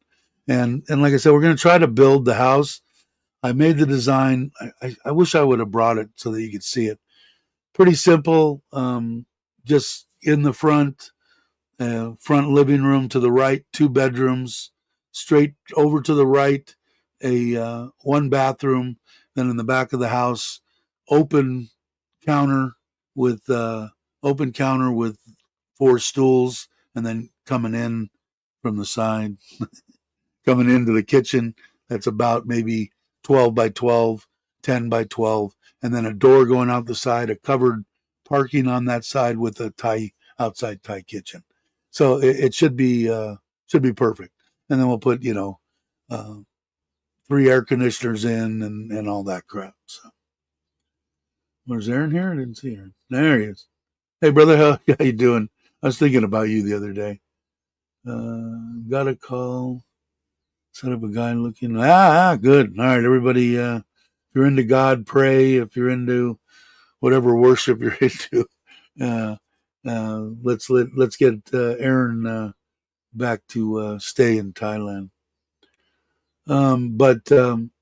And like I said, we're going to try to build the house. I made the design. I wish I would have brought it so that you could see it. Pretty simple. Just in the front living room to the right, 2 bedrooms. Straight over to the right, a 1 bathroom. Then in the back of the house, open counter with 4 stools, and then coming in from the side, coming into the kitchen. That's about maybe 12 by 12, 10 by 12, and then a door going out the side, a covered parking on that side with a outside Thai kitchen. So it should be perfect. And then we'll put 3 air conditioners in and all that crap. So where's Aaron here? I didn't see Aaron. There he is. Hey brother, how you doing? I was thinking about you the other day. Got a call. Set up a guy looking. Good. All right, everybody. If you're into God, pray. If you're into whatever worship you're into, let's get Aaron back to stay in Thailand.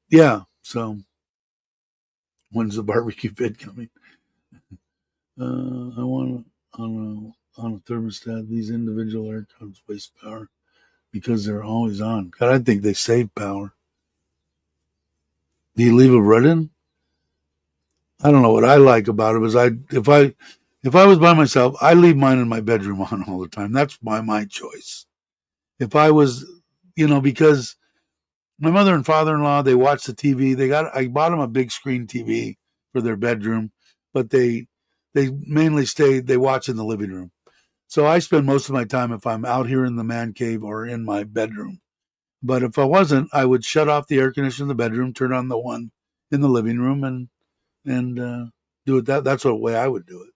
Yeah. So when's the barbecue pit coming? I want on a thermostat. These individual air cons waste power because they're always on. God, I think they save power. Do you leave a red in? I don't know. What I like about it is if If I was by myself, I leave mine in my bedroom on all the time. That's my choice. If I was, because my mother and father-in-law, they watch the TV. I bought them a big screen TV for their bedroom, but they mainly they watch in the living room. So I spend most of my time, if I'm out here in the man cave or in my bedroom. But if I wasn't, I would shut off the air conditioner in the bedroom, turn on the one in the living room, and do it. That's the way I would do it.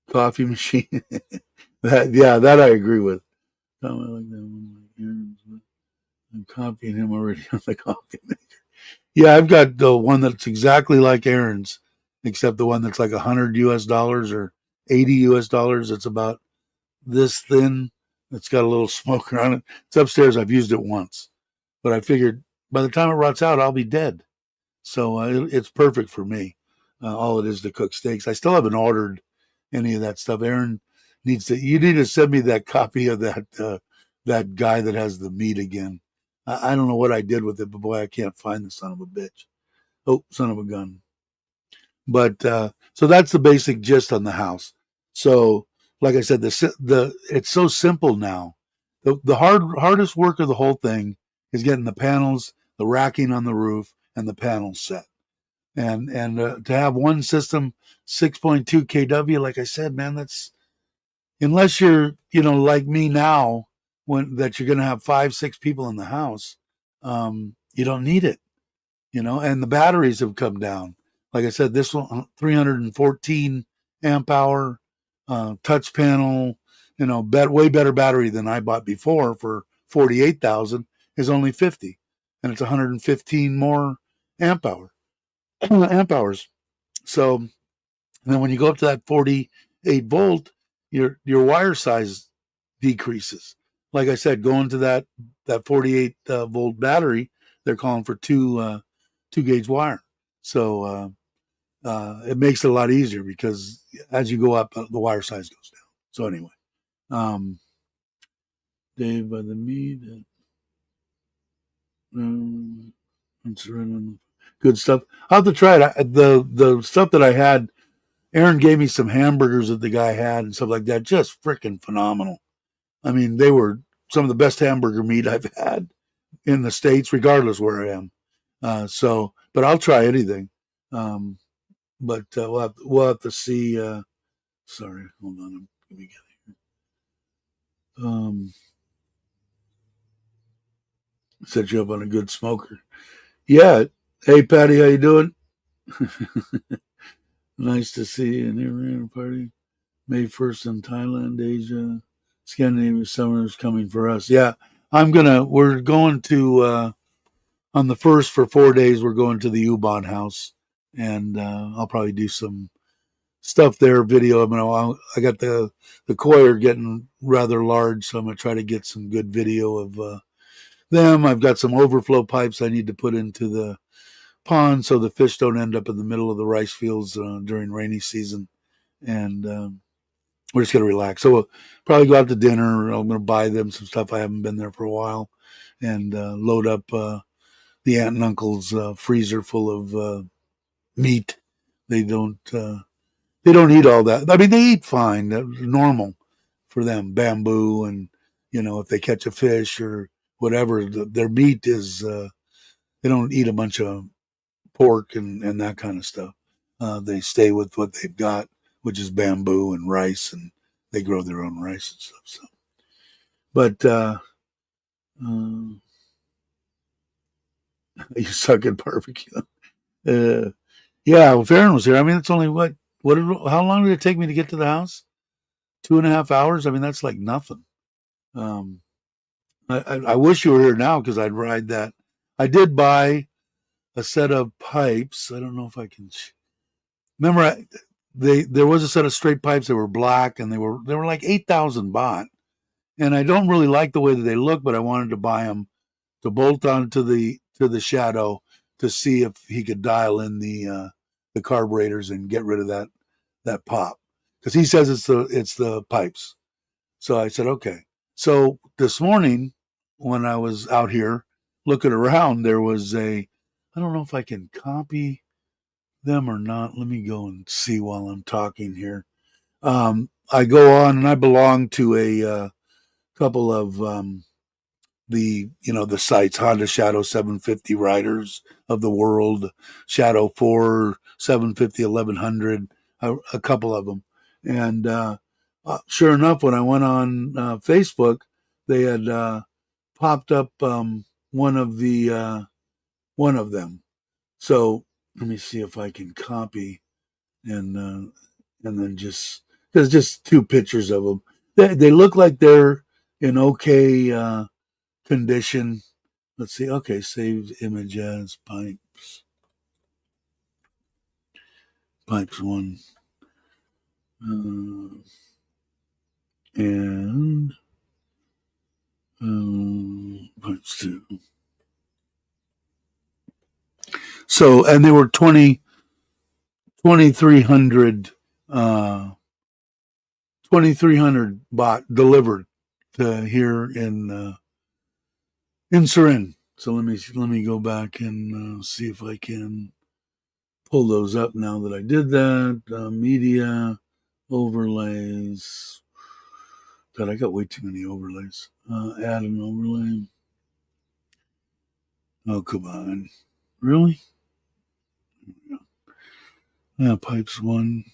Coffee machine. That I agree with. I'm copying him already on the coffee maker. Yeah, I've got the one that's exactly like Aaron's, except the one that's like $100 or $80. It's about this thin. It's got a little smoker on it. It's upstairs. I've used it once, but I figured by the time it rots out, I'll be dead. So it's perfect for me. All it is to cook steaks. I still haven't ordered any of that stuff. Aaron you need to send me that copy of that guy that has the meat again. I don't know what I did with it, but boy, I can't find the son of a bitch. Oh, son of a gun. But so that's the basic gist on the house. So, like I said, it's so simple now. The hardest work of the whole thing is getting the panels, the racking on the roof, and the panels set. And to have one system, 6.2 kW, like I said, man, that's unless you're like me now, when that you're going to have 5-6 people in the house, you don't need it. And the batteries have come down. Like I said, this one 314 amp hour touch panel, way better battery than I bought before for 48,000 is only 50, and it's 115 more amp amp hours. So then when you go up to that 48 volt, your wire size decreases. Like I said, going to that 48 volt battery, they're calling for two gauge wire. So it makes it a lot easier because as you go up, the wire size goes down. So anyway, Dave by the meat, good stuff. I'll have to try it. The stuff that I had, Aaron gave me some hamburgers that the guy had and stuff like that. Just freaking phenomenal. I mean, they were some of the best hamburger meat I've had in the States, regardless where I am. But I'll try anything. But we'll have to see. Sorry, hold on. Let me get here. Set you up on a good smoker. Yeah. Hey, Patty, how you doing? Nice to see you in Iran party. May 1st in Thailand, Asia. Scandinavia summer is coming for us. Yeah, we're going to, on the 1st for 4 days, we're going to the U-Bahn house. And I'll probably do some stuff there, video. I got the choir getting rather large, so I'm going to try to get some good video of them. I've got some overflow pipes I need to put into the pond so the fish don't end up in the middle of the rice fields during rainy season. And we're just going to relax. So we'll probably go out to dinner. I'm going to buy them some stuff. I haven't been there for a while, and load up the aunt and uncle's freezer full of meat. They don't eat all that. I mean, they eat fine, normal for them, bamboo, and if they catch a fish or whatever, their meat is. They don't eat a bunch of pork and that kind of stuff. They stay with what they've got, which is bamboo and rice, and they grow their own rice and stuff. So, but you suck at barbecue. Yeah, if Aaron was here, I mean, it's only how long did it take me to get to the house? 2.5 hours. I mean, that's like nothing. I wish you were here now because I'd ride that. I did buy a set of pipes. I don't know if I can remember. There was a set of straight pipes that were black, and they were like 8,000 baht. And I don't really like the way that they look, but I wanted to buy them to bolt onto the shadow to see if he could dial in the carburetors and get rid of that pop, because he says it's the pipes. So I said okay. So this morning when I was out here looking around, there was I don't know if I can copy them or not. Let me go and see while I'm talking here. I go on and I belong to a couple of the sites, Honda Shadow 750 Riders of the World, Shadow 4, 750, 1100, a couple of them. And sure enough, when I went on Facebook, they had popped up one of them. So let me see if I can copy and then there's just two pictures of them. They look like they're in okay condition. Let's see. Okay, saved image as pipes one, and pipes two. So, and they were 2,300 2,300 bought delivered to here in Surin. So let me go back and see if I can pull those up now that I did that. Media overlays. God, I got way too many overlays. Add an overlay. Oh, come on. Really? Yeah, pipes one.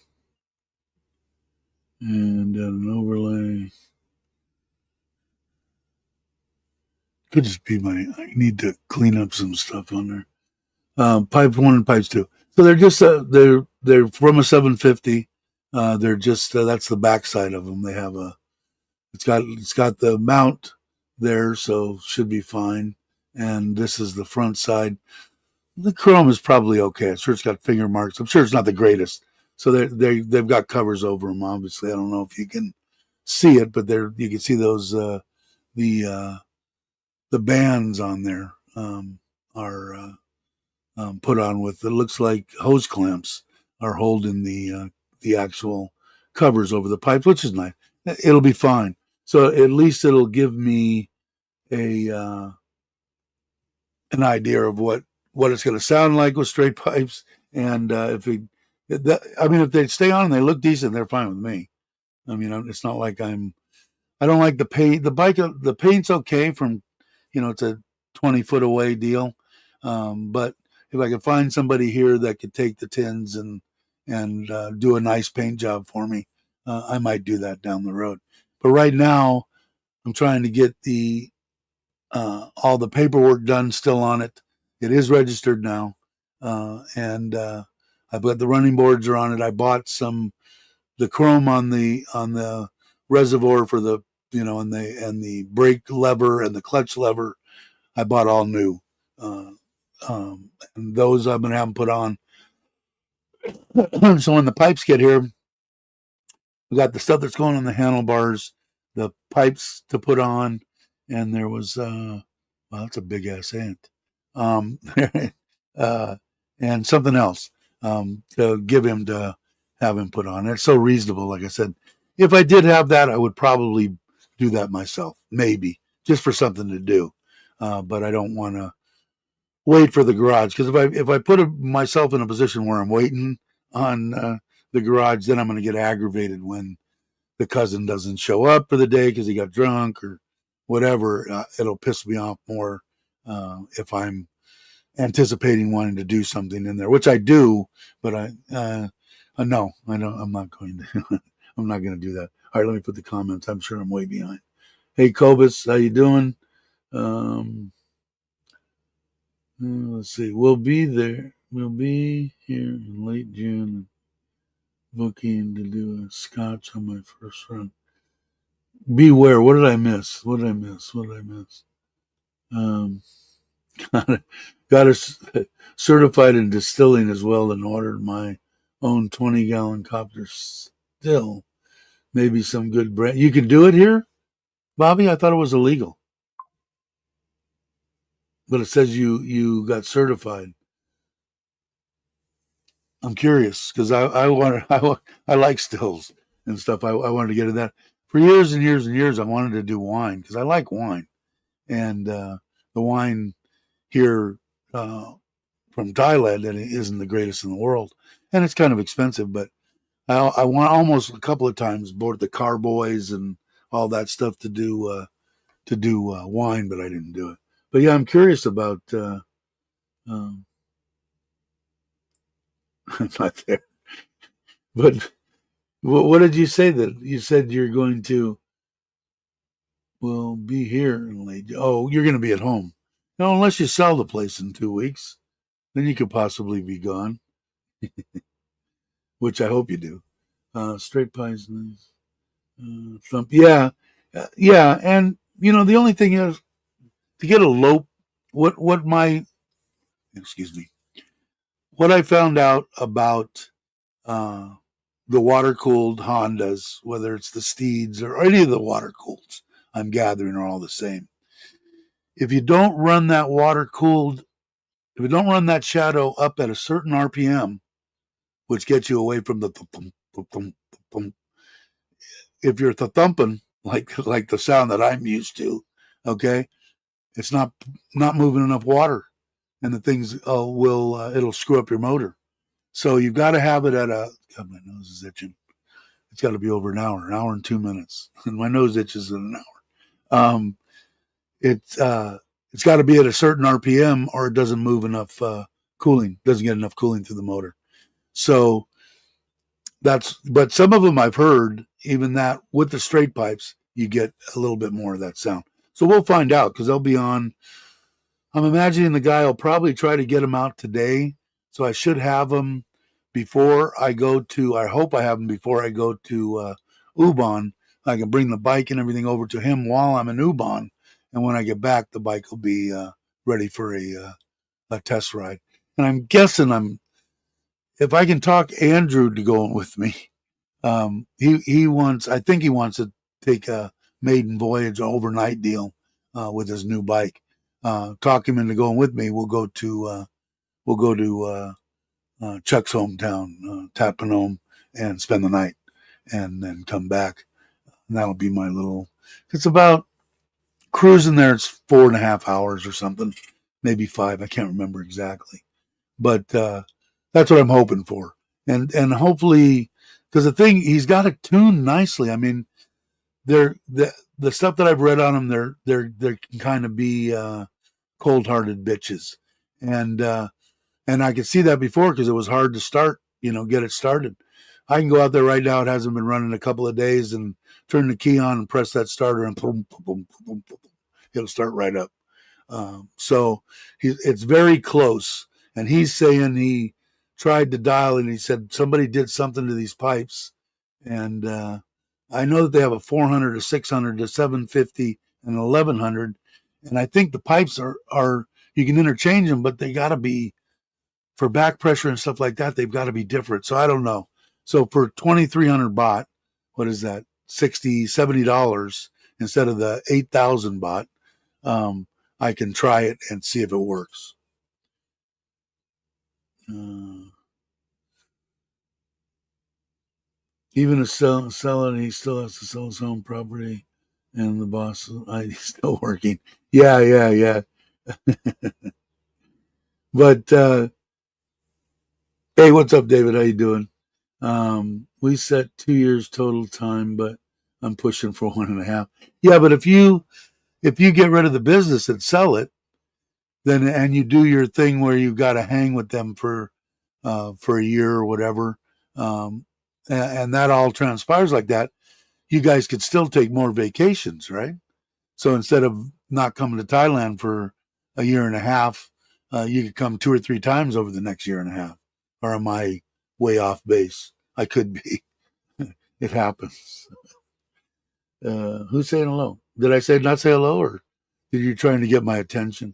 And add an overlay. Could just be I need to clean up some stuff on there. Pipe one and pipes two. So they're just they're from a 750. They're just that's the backside of them. They have it's got the mount there, so should be fine. And this is the front side. The chrome is probably okay. I'm sure it's got finger marks. I'm sure it's not the greatest. So they've got covers over them. Obviously, I don't know if you can see it, but you can see those the bands on there are put on with, it looks like hose clamps are holding the actual covers over the pipes, which is nice. It'll be fine. So at least it'll give me a an idea of what it's going to sound like with straight pipes. And I mean, if they stay on and they look decent, they're fine with me. I mean, it's not like I don't like the paint. The paint's okay from, it's a 20-foot away deal. But if I could find somebody here that could take the tins and do a nice paint job for me, I might do that down the road. But right now, I'm trying to get all the paperwork done still on it. It is registered now, and I've got the running boards are on it. I bought the chrome on the reservoir for the and the brake lever and the clutch lever. I bought all new. And those I'm gonna have them put on. So when the pipes get here, we got the stuff that's going on the handlebars, the pipes to put on, and there was well, that's a big ass ant. Um, and something else to give him to have him put on. It's so reasonable. Like I said, if I did have that, I would probably do that myself, maybe just for something to do. But I don't want to wait for the garage, because if I put myself in a position where I'm waiting on the garage, then I'm going to get aggravated when the cousin doesn't show up for the day because he got drunk or whatever. It'll piss me off more if I'm anticipating wanting to do something in there, which I do, but no, I don't. I'm not going to. I'm not going to do that. All right, let me put the comments. I'm sure I'm way behind. Hey, Cobus, how you doing? Let's see. We'll be there. We'll be here in late June, booking to do a scotch on my first run. Beware. What did I miss? What did I miss? What did I miss? Got us certified in distilling as well, and ordered my own 20-gallon copter still. Maybe some good brand. You can do it here, Bobby? I thought it was illegal. But it says you got certified. I'm curious because I want I like stills and stuff. I wanted to get into that for years and years and years. I wanted to do wine because I like wine, and the wine here from Thailand, and it isn't the greatest in the world, and it's kind of expensive. But I want almost a couple of times board the carboys and all that stuff to do wine, but I didn't do it. But yeah, I'm curious about. Um, not there, but what did you say that you said you're going to? Well, be here in late. Oh, you're going to be at home. No, unless you sell the place in 2 weeks, then you could possibly be gone, which I hope you do. Straight pies, nice. Yeah, yeah, and the only thing is to get a low. What my excuse me. What I found out about uh, the water cooled Hondas, whether it's the Steeds or any of the water cooleds, I'm gathering are all the same. If you don't run that water cooled, if you don't run that shadow up at a certain RPM, which gets you away from the thump, thump, thump, if you're thumping like the sound that I'm used to, okay, it's not moving enough water, and the things will it'll screw up your motor. So you've got to have it at a. God, my nose is itching. It's got to be over an hour and 2 minutes, and my nose itches in an hour. It's got to be at a certain RPM, or it doesn't move enough cooling. Doesn't get enough cooling through the motor. So but some of them I've heard, even that with the straight pipes, you get a little bit more of that sound. So we'll find out because they'll be on. I'm imagining the guy will probably try to get them out today. So I should have them before I go to, I hope I have them before I go to Ubon. I can bring the bike and everything over to him while I'm in Ubon. And when I get back, the bike will be ready for a test ride. And I'm guessing if I can talk Andrew to go with me, he wants, I think he wants to take a maiden voyage overnight deal with his new bike. Talk him into going with me. We'll go to Chuck's hometown, Tappanome, and spend the night, and then come back. And that'll be my little. It's about cruising there. It's 4.5 hours or something, maybe 5. I can't remember exactly, but that's what I'm hoping for. And hopefully, because the thing he's got it tuned nicely. I mean, the stuff that I've read on them, they can kind of be cold-hearted bitches, and I could see that before because it was hard to start, get it started. I can go out there right now. It hasn't been running a couple of days, and turn the key on and press that starter, and boom, boom, boom, boom, it'll start right up. So it's very close. And he's saying he tried to dial, and he said somebody did something to these pipes. And I know that they have a 400, a 600, a 750, and 1100. And I think the pipes are you can interchange them, but they got to be for back pressure and stuff like that. They've got to be different. So I don't know. So for 2,300 baht, what is that? $60-$70 instead of the 8,000 baht. I can try it and see if it works. Even a seller, he still has to sell his home property, and the boss, he's still working. Yeah. But hey, what's up, David? How you doing? We set 2 years total time, but I'm pushing for 1.5. Yeah, but if you get rid of the business and sell it, then and you do your thing where you got to hang with them for a year or whatever, and that all transpires like that, you guys could still take more vacations, right? So instead of not coming to Thailand for a year and a half, you could come 2 or 3 times over the next year and a half. Or am I way off base? I could be. It happens. Who's saying hello? Did I say not say hello, or did you trying to get my attention?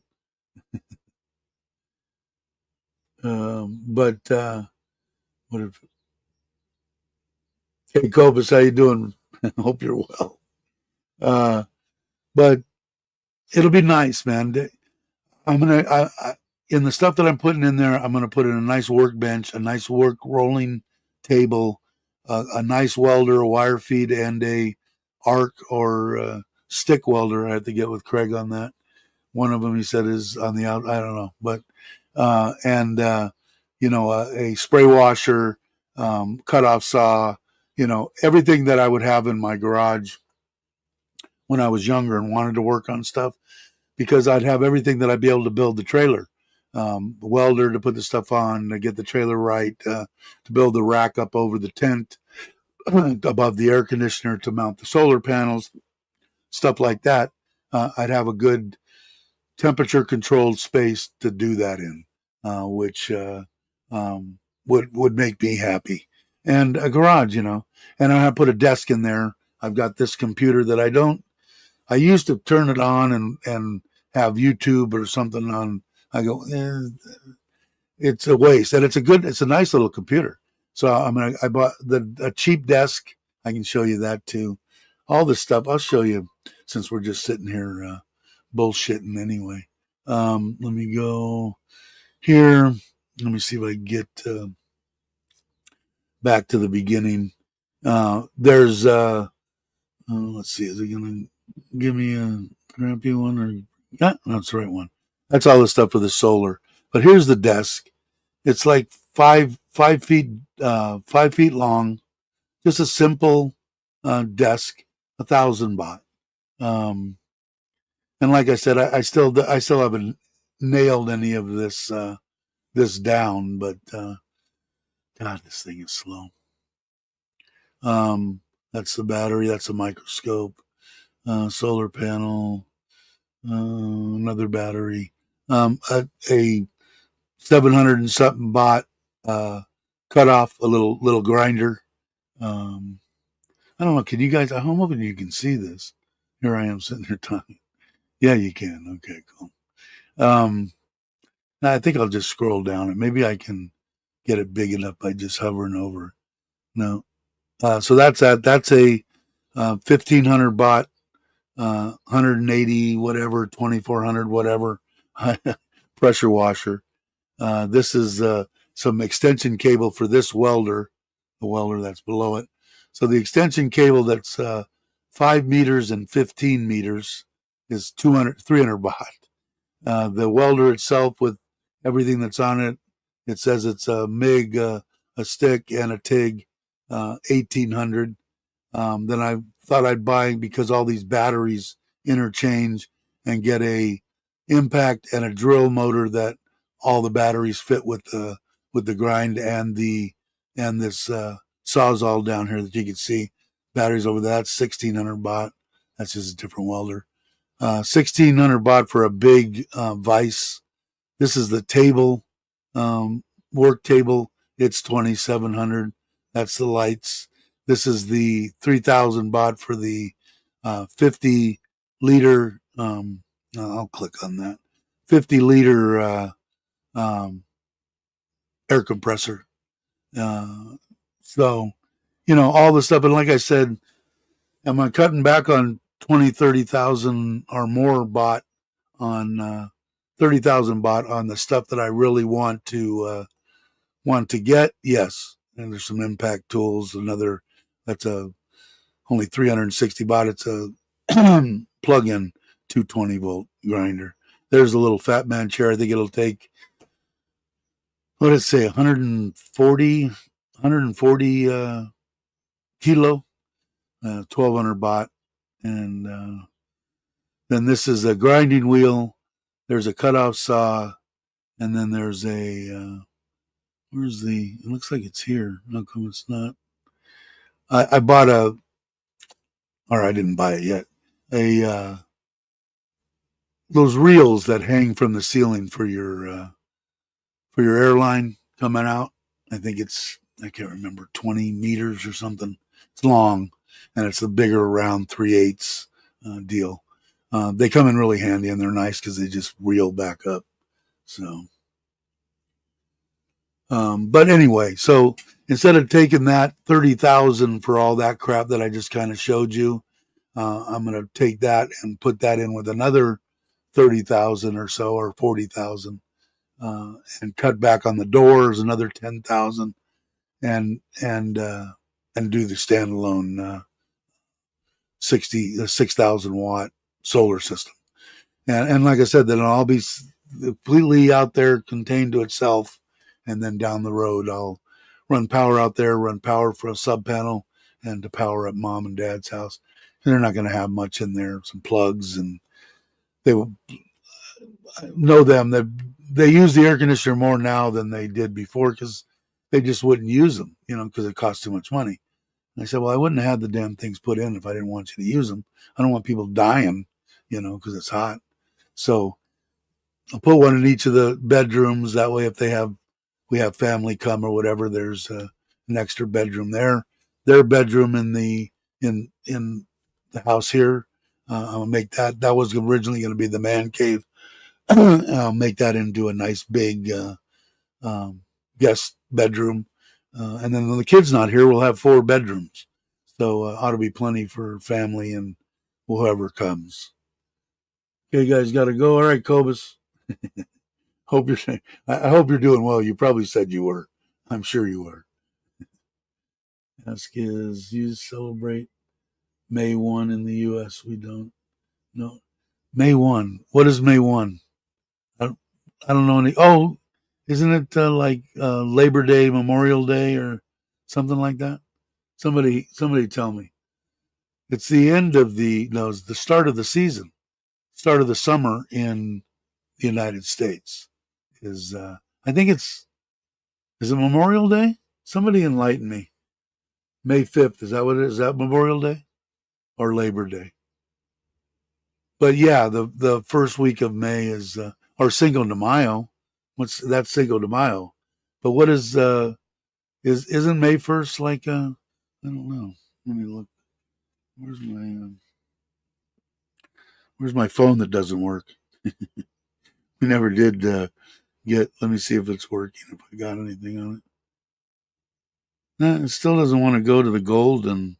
But what if? Hey, Cobus, how you doing? Hope you're well. But it'll be nice, man. I'm gonna in the stuff that I'm putting in there. I'm gonna put in a nice workbench, a nice work rolling table, a nice welder, a wire feed, and a arc or stick welder. I have to get with Craig on that. One of them he said is on the out. I don't know, but and a spray washer, cutoff saw, everything that I would have in my garage when I was younger and wanted to work on stuff, because I'd have everything that I'd be able to build the trailer. The welder to put the stuff on, to get the trailer right, to build the rack up over the tent, above the air conditioner to mount the solar panels, stuff like that. I'd have a good temperature controlled space to do that in, which would make me happy. And a garage, and I put a desk in there. I've got this computer that I used to turn it on and have YouTube or something on. I go, it's a waste, and it's a nice little computer. So I bought a cheap desk. I can show you that too. All this stuff I'll show you, since we're just sitting here bullshitting anyway. Let me go here. Let me see if I can get back to the beginning. There's let's see, is it gonna give me a crappy one, or yeah, that's the right one. That's all the stuff for the solar. But here's the desk. It's like 5 feet 5 feet long. Just a simple desk, 1,000 baht. And like I said, I still haven't nailed any of this down, but God, this thing is slow. That's the battery. That's a microscope. Solar panel. Another battery. A 700 and something baht cut off, a little grinder. I don't know. Can you guys? I'm hoping you can see this. Here I am sitting here talking. Yeah, you can. Okay, cool. I think I'll just scroll down, and maybe I can get it big enough by just hovering over. No. So that's a 1,500 baht, 180 whatever, 2,400 whatever pressure washer. This is some extension cable for this welder, the welder that's below it. So the extension cable that's 5 meters and 15 meters is 300 baht. The welder itself, with everything that's on it, it says it's a MIG, a stick, and a TIG, 1,800. Then I thought I'd buy, because all these batteries interchange, and get a impact and a drill motor that all the batteries fit with the grind and this sawzall down here that you can see. Batteries over there, that's 1,600 baht. That's just a different welder. 1,600 baht for a big vise. This is the table, work table. It's 2,700. That's the lights. This is the 3,000 baht for the 50 liter. I'll click on that. 50 liter air compressor. So, all the stuff. And like I said, am I cutting back on 20, 30,000 or more baht on 30,000 baht on the stuff that I really want to get? Yes. And there's some impact tools. That's only 360 baht. It's a plug-in 220 volt grinder. There's a little fat man chair. I think it'll take, what did it say, 140 kilo, 1,200 baht. And then this is a grinding wheel. There's a cutoff saw. And then there's it looks like it's here. How come it's not? I bought I didn't buy it yet. Those reels that hang from the ceiling for your airline coming out. I think I can't remember, 20 meters or something. It's long, and it's a bigger round 3/8 deal. They come in really handy, and they're nice because they just reel back up. So, but anyway, so instead of taking that 30,000 for all that crap that I just kind of showed you, I'm going to take that and put that in with another 30,000 or so, or 40,000, and cut back on the doors another 10,000, and do the standalone 6,000 watt solar system. And like I said, then I'll be completely out there, contained to itself, and then down the road I'll run power out there, run power for a sub panel, and to power up mom and dad's house. And they're not going to have much in there, some plugs, and they will know them that they use the air conditioner more now than they did before because they just wouldn't use them, because it costs too much money. And I said, well, I wouldn't have had the damn things put in if I didn't want you to use them. I don't want people dying, because it's hot. So I'll put one in each of the bedrooms. That way, if we have family come or whatever, there's an extra bedroom there. Their bedroom in the house here. I'll make that. That was originally going to be the man cave. I'll make that into a nice big um, guest bedroom. And then when the kid's not here, we'll have 4 bedrooms. So ought to be plenty for family and whoever comes. Okay, guys, got to go. All right, Cobus. I hope you're doing well. You probably said you were. I'm sure you were. Ask is you celebrate May 1 in the U.S. We don't. No. May 1. What is May 1? I don't know any. Oh, isn't it like Labor Day, Memorial Day, or something like that? Somebody tell me. It's the end of it's the start of the season, start of the summer in the United States. Is I think is it Memorial Day? Somebody enlighten me. May 5th, is that what it is? Is that Memorial Day or Labor Day? But yeah, the first week of May is or Cinco de Mayo. That's Cinco de Mayo? But what isn't May 1st like I don't know. Let me look. Where's my phone that doesn't work? We never did get. Let me see if it's working. If I got anything on it. No, it still doesn't want to go to the gold and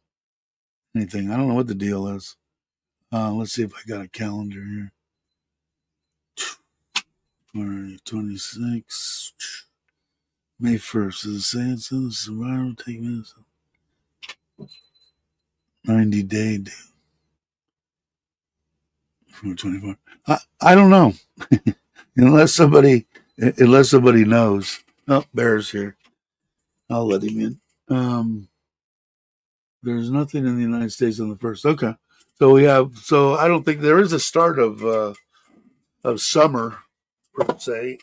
anything. I don't know what the deal is. Let's see if I got a calendar here. All right, 26. May 1st. Does it say it's the survival take minutes? 90-day due. 424. I don't know. unless somebody knows. Oh, Bear's here. I'll let him in. There's nothing in the United States on the 1st. Okay. So I don't think there is a start of summer per se.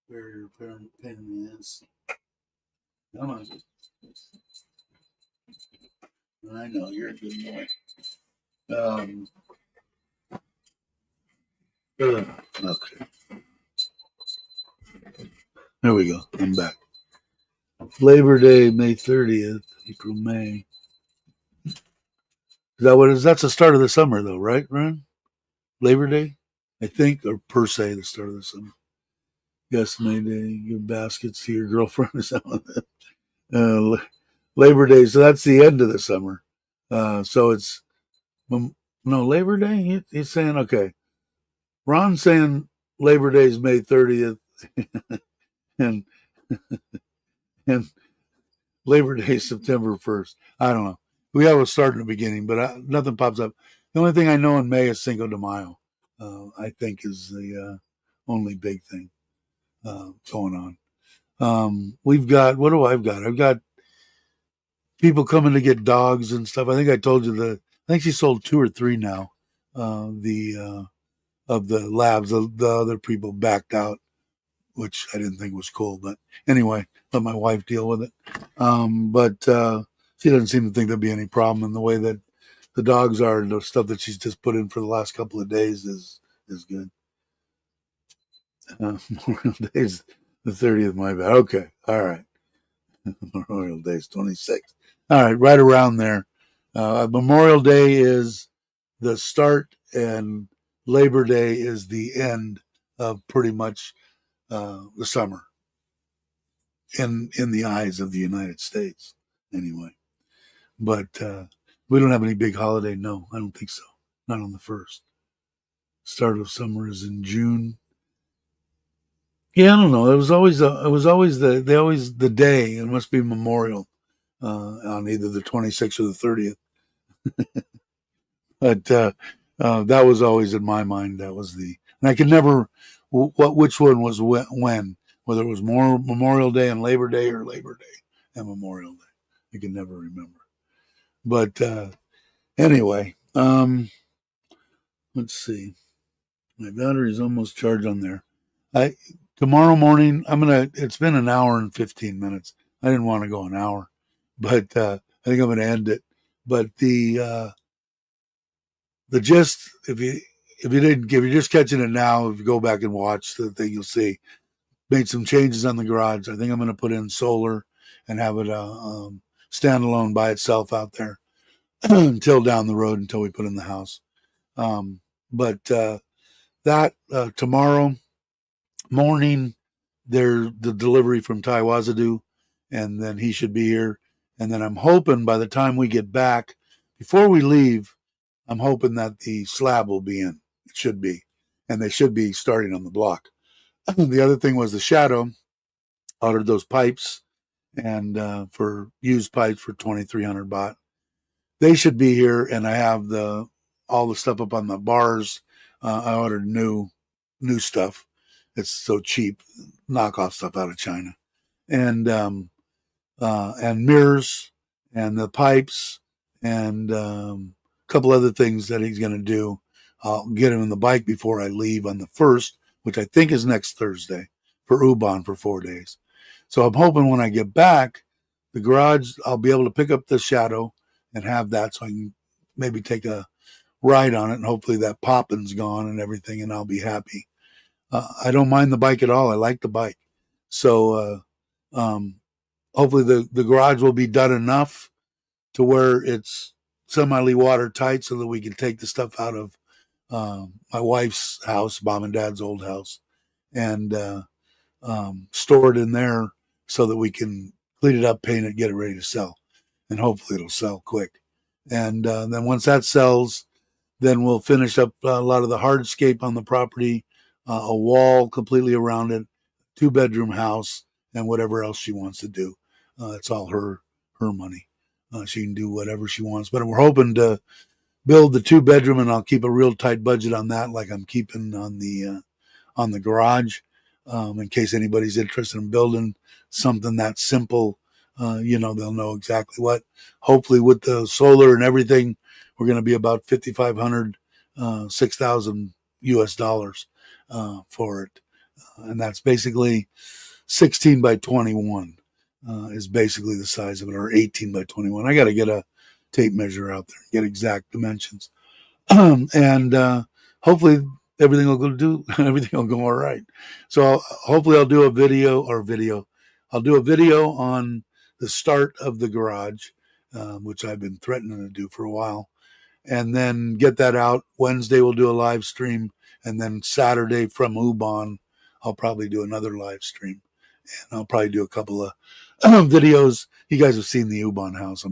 Where your parent pain is. Come on. I know you're a good boy. Okay. There we go. I'm back. Labor Day, May 30th, April, May. Is that what it is? That's the start of the summer, though, right, Ron? Labor Day, I think, or per se, the start of the summer. Yes, May Day, give baskets to your girlfriend or something. Labor Day, so that's the end of the summer. So it's no Labor Day. He's saying okay. Ron's saying Labor Day is May 30th, and and Labor Day is September 1st. I don't know. We have a start in the beginning, but nothing pops up. The only thing I know in May is Cinco de Mayo. I think is the only big thing going on. We've got what do I've got? I've got people coming to get dogs and stuff. I think I told you I think she sold 2 or 3 now. The of the labs, the other people backed out, which I didn't think was cool. But anyway, let my wife deal with it. But she doesn't seem to think there'll be any problem in the way that the dogs are. The stuff that she's just put in for the last couple of days is good. Memorial Day is the 30th. My bad. Okay, all right. Memorial Day is 26th. All right, right around there. Memorial Day is the start, and Labor Day is the end of pretty much the summer in the eyes of the United States, anyway. But we don't have any big holiday. No, I don't think so. Not on the 1st. Start of summer is in June. Yeah, I don't know. It was always the day. It must be Memorial on either the 26th or the 30th. But that was always in my mind. That was and I could never, which one was when, whether it was more Memorial Day and Labor Day or Labor Day and Memorial Day. I could never remember. But anyway, let's see. My battery is almost charged on there. I Tomorrow morning it's been an hour and 15 minutes. I didn't want to go an hour, but I think I'm gonna end it. But the gist, if you're just catching it now, if you go back and watch the thing, you'll see made some changes on the garage. I think I'm gonna put in solar and have it standalone by itself out there until down the road until we put in the house. But that tomorrow morning, the delivery from Ty Wazadu, and then he should be here. And then I'm hoping by the time we get back, before we leave, I'm hoping that the slab will be in. It should be. And they should be starting on the block. The other thing was the shadow. Ordered those pipes and for used pipes for 2,300 baht. They should be here, and I have all the stuff up on the bars. I ordered new stuff. It's so cheap, knockoff stuff out of China, and mirrors and the pipes and a couple other things that he's going to do. I'll get him on the bike before I leave on the 1st, which I think is next Thursday, for Ubon for 4 days. So I'm hoping when I get back, the garage, I'll be able to pick up the shadow and have that so I can maybe take a ride on it, and hopefully that popping's gone and everything, and I'll be happy. I don't mind the bike at all. I like the bike. So hopefully the garage will be done enough to where it's semi watertight so that we can take the stuff out of my wife's house, mom and dad's old house, and store it in there so that we can clean it up, paint it, get it ready to sell. And hopefully it'll sell quick. And then once that sells, then we'll finish up a lot of the hardscape on the property, a wall completely around it, 2-bedroom house, and whatever else she wants to do. It's all her money. She can do whatever she wants. But we're hoping to build the 2-bedroom, and I'll keep a real tight budget on that, like I'm keeping on the garage, in case anybody's interested in building something that simple. They'll know exactly what. Hopefully, with the solar and everything, we're going to be about 5,500, 6,000 US dollars for it, and that's basically 16 by 21 is basically the size of it, or 18 by 21. I got to get a tape measure out there, get exact dimensions, and hopefully everything will go all right. So hopefully I'll do a video. I'll do a video on the start of the garage, which I've been threatening to do for a while, and then get that out. Wednesday we'll do a live stream, and then Saturday from Ubon I'll probably do another live stream, and I'll probably do a couple of videos. You guys have seen the Ubon house a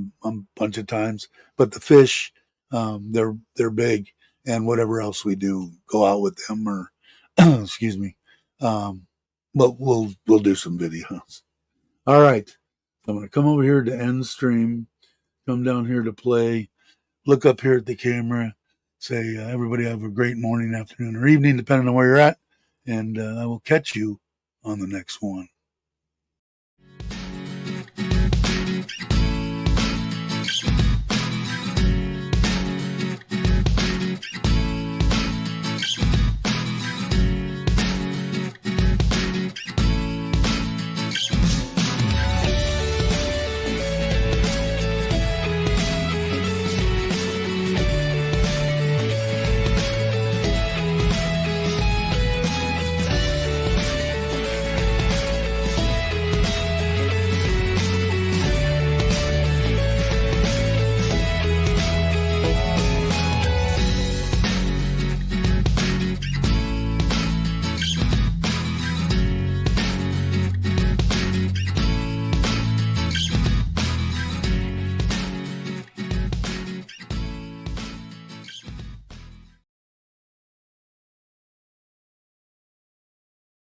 bunch of times, but the fish, they're big, and whatever else we do, go out with them or excuse me. But we'll do some videos. All right. I'm going to come over here to end stream, come down here to play, look up here at the camera, say, everybody have a great morning, afternoon, or evening, depending on where you're at. And I will catch you on the next one.